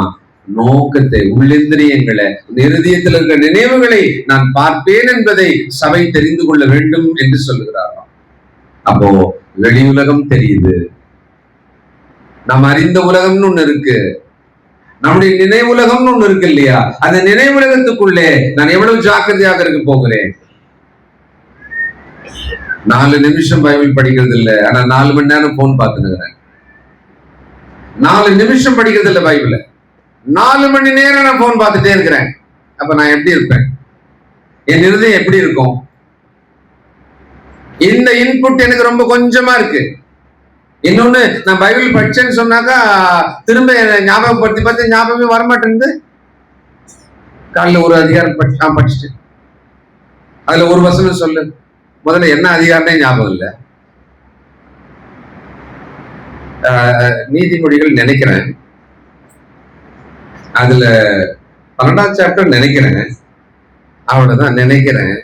C: நோக்கத்தை, உள்ளிந்திரியங்களை, இருதயத்தில் இருக்கிற நினைவுகளை நான் பார்ப்பேன் என்பதை சபை தெரிந்து கொள்ள வேண்டும் என்று சொல்லுகிறாராம். அப்போ வெளி உலகம் தெரியுது, நாம் அறிந்த உலகம்னு ஒண்ணு இருக்கு, நம்முடைய நினைவுலகம்னு ஒண்ணு இருக்கு இல்லையா? அந்த நினைவுலகத்துக்குள்ளே நான் எவ்வளவு ஜாக்கிரதையாக இருக்க போகிறேன். 4 நிமிஷம் பைபிள் படிக்கிறது இல்லை, ஆனா 4 மணி நேரம் போன் பார்த்துக்கிறேன். 4 நிமிஷம் படிக்கிறது இல்லை பைபிள, 4 மணி நேரம் நான் போன் பார்த்துட்டே இருக்கிறேன். அப்ப நான் எப்படி இருப்பேன்? என் இருதயம் எப்படி இருக்கும்? இந்த இன்புட் எனக்கு ரொம்ப கொஞ்சமா இருக்கு. இன்னொன்னு, நான் பைபிள் படிச்சேன்னு சொன்னாக்கா திரும்ப ஞாபகப்படுத்தி பார்த்து ஞாபகமே வரமாட்டேங்குது. காலைல ஒரு அதிகாரம் படிச்சுட்டேன், அதுல ஒரு வசனம் சொல்லு, முதல்ல என்ன அதிகாரமே ஞாபகம் இல்லை. நீதிமொழிகள் நினைக்கிறேன், அதுல 12ஆம் சாப்டர் நினைக்கிறேன், அவ்வளவுதான் நினைக்கிறேன்.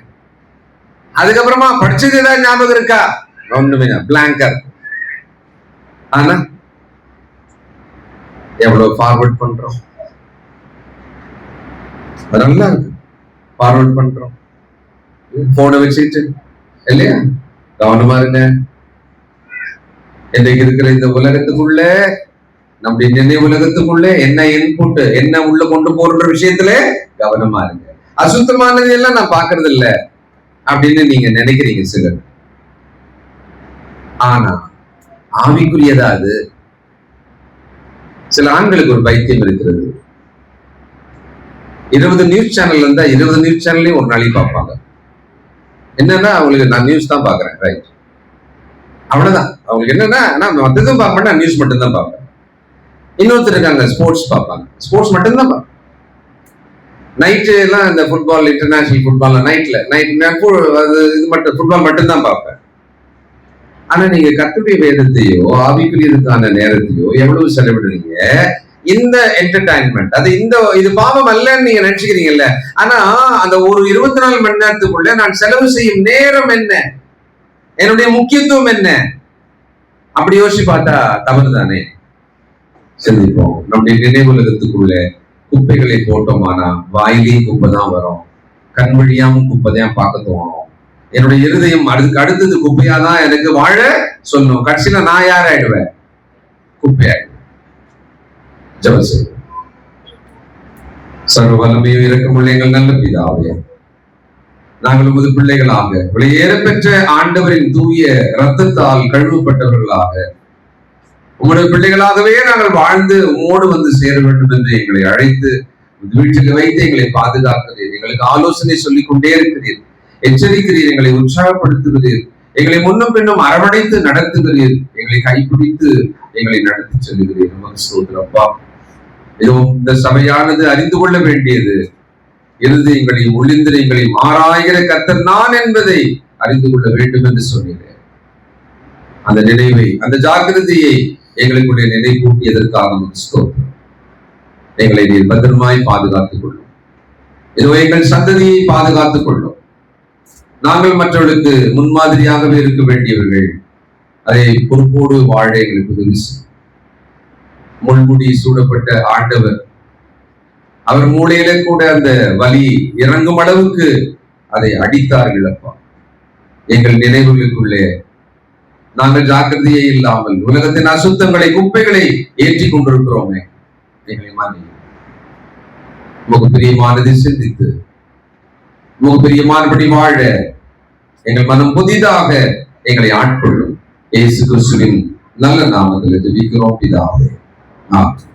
C: அதுக்கப்புறமா படிச்சது ஏதாவது ஞாபகம் இருக்கா? ஒண்ணுமே பிளாங்கர். ஆனா எவ்வளவு ஃபார்வர்ட் பண்றோம், நல்லா இருக்கு. ஃபார்வர்ட் பண்றோம் போனை வச்சுக்கிட்டு இல்லையா? கவனமா இருங்க. இன்றைக்கு இருக்கிற இந்த உலகத்துக்குள்ள, நம்முடைய நினைவு உலகத்துக்குள்ள என்ன இன்புட், என்ன உள்ள கொண்டு போற விஷயத்துல கவனமா இருங்க. அசுத்தமானது எல்லாம் நான் பாக்குறது இல்ல அப்படின்னு நீங்க நினைக்கிறீங்க சிலர். ஆனா ஆவிக்குரியதா அது? சில ஆண்களுக்கு ஒரு பைத்தியம் இருக்கிறது. 20 நியூஸ் சேனல் இருந்தா 20 நியூஸ் சேனல்லையும் ஒரு நாளைக்கு பார்ப்பாங்க. என்னன்னா அவங்களுக்கு நான் நியூஸ் தான் பாக்குறேன், ரைட், அவ்வளவுதான். அவங்களுக்கு என்னன்னா நான் மற்றதும் பார்க்க மாட்டேன், நியூஸ் மட்டும் தான் பார்ப்பேன். இன்னொருத்தர் இருக்காங்க, ஸ்போர்ட்ஸ் பார்ப்பாங்க, ஸ்போர்ட்ஸ் மட்டும் தான் பார்ப்பேன். நைட்டு எல்லாம் இந்த ஃபுட்பால், இன்டர்நேஷனல் ஃபுட்பால் நைட்ல இது மட்டும் ஃபுட்பால் மட்டும் தான் பார்ப்பேன். ஆனா நீங்க கர்த்தருடைய வேதத்தையோ ஆவிக்குரியதுக்கான நேரத்தையோ எவ்வளவு செலவிடுறீங்க? இந்த என்டர்டைன்மெண்ட், அது இது பாவம் அல்லன்னு நீங்க நினைச்சுக்கிறீங்கல்ல. ஆனா அந்த ஒரு 24 மணி நேரத்துக்குள்ள நான் செலவு செய்யும் நேரம் என்ன, என்னுடைய முக்கியத்துவம் என்ன, அப்படி யோசிச்சு பார்த்தா தவறு தானே? சிந்திப்போம். நம்முடைய நினைவுலகத்துக்குள்ள குப்பைகளை போட்டோமானா வாயிலையும் குப்பை தான் வரும், கண் வழியாவும் குப்பை தான் பார்க்க தோணும். என்னுடைய இருதயம் அதுக்கு அடுத்தது குப்பையாதான் எனக்கு வாழ சொல்லணும். கடைசியில நான் யார் ஆயிடுவேன்? குப்பையாயிடுவேன். ஜெபம் செய்வோம். சர்வ வல்லமையும் இரக்கமுள்ள எங்கள் நல்ல பிதாவே, நாங்கள் உமது பிள்ளைகளாக விலையேற பெற்ற ஆண்டவரின் தூய இரத்தத்தால் கழுவப்பட்டவர்களாக உங்களுடைய பிள்ளைகளாகவே நாங்கள் வாழ்ந்து உம்மோடு வந்து சேர வேண்டும் என்று எங்களை அழைத்து வீட்டுக்கு வைத்து எங்களை பாதுகாக்கிறீர், எங்களுக்கு ஆலோசனை சொல்லிக் கொண்டே இருக்கிறீர், எச்சரிக்கிறீர், எங்களை உற்சாகப்படுத்துகிறீர், எங்களை முன்னும் பின்னும் அரவணைத்து நடத்துகிறீர், எங்களை கைப்பிடித்து எங்களை நடத்தி செல்கிறீர். நமக்கு ஸ்தோத்திரப்பா. இதுவும் இந்த சபையானது அறிந்து கொள்ள வேண்டியது, இருதயங்களையும் உள்ளிந்திரியங்களையும் ஆராய்கிற கர்த்தர் நான் என்பதை அறிந்து கொள்ள வேண்டும் என்று சொன்னீர்கள். அந்த நினைவை, அந்த ஜாக்கிரதையை எங்களுக்குடைய நினைவூட்டியதற்காக நமக்கு ஸ்தோத்திரம். எங்களை நீர் பத்திரமாய் பாதுகாத்துக் கொள்ளும். இதோ எங்கள் சந்ததியை பாதுகாத்துக் கொள்ளும். நாங்கள் மற்றவர்களுக்கு முன்மாதிரியாகவே இருக்க வேண்டியவர்கள், அதை பொறுப்போடு வாழ எங்களுக்கு உதவி செய்யும். முள்முடி சூடப்பட்ட ஆண்டவர், அவர் மூளையில கூட அந்த வலி இறங்கும் அளவுக்கு அதை அடித்தார்கள். அப்பா, எங்கள் நினைவுகளுக்குள்ளே நாங்கள் ஜாக்கிரதையே இல்லாமல் உலகத்தின் அசுத்தங்களை, குப்பைகளை ஏற்றி கொண்டிருக்கிறோமே, எங்களை மாறி உமக்கு பிரியமானதை சிந்தித்து உமக்கு பிரியமானபடி வாழ எங்கள் மனம் புதிதாக எங்களை ஆட்கொள்ளும். இயேசு கிறிஸ்துவின் நல்ல நாமத்தில் ஜெபிக்கிறோம் பிதாவே. ஆமென்.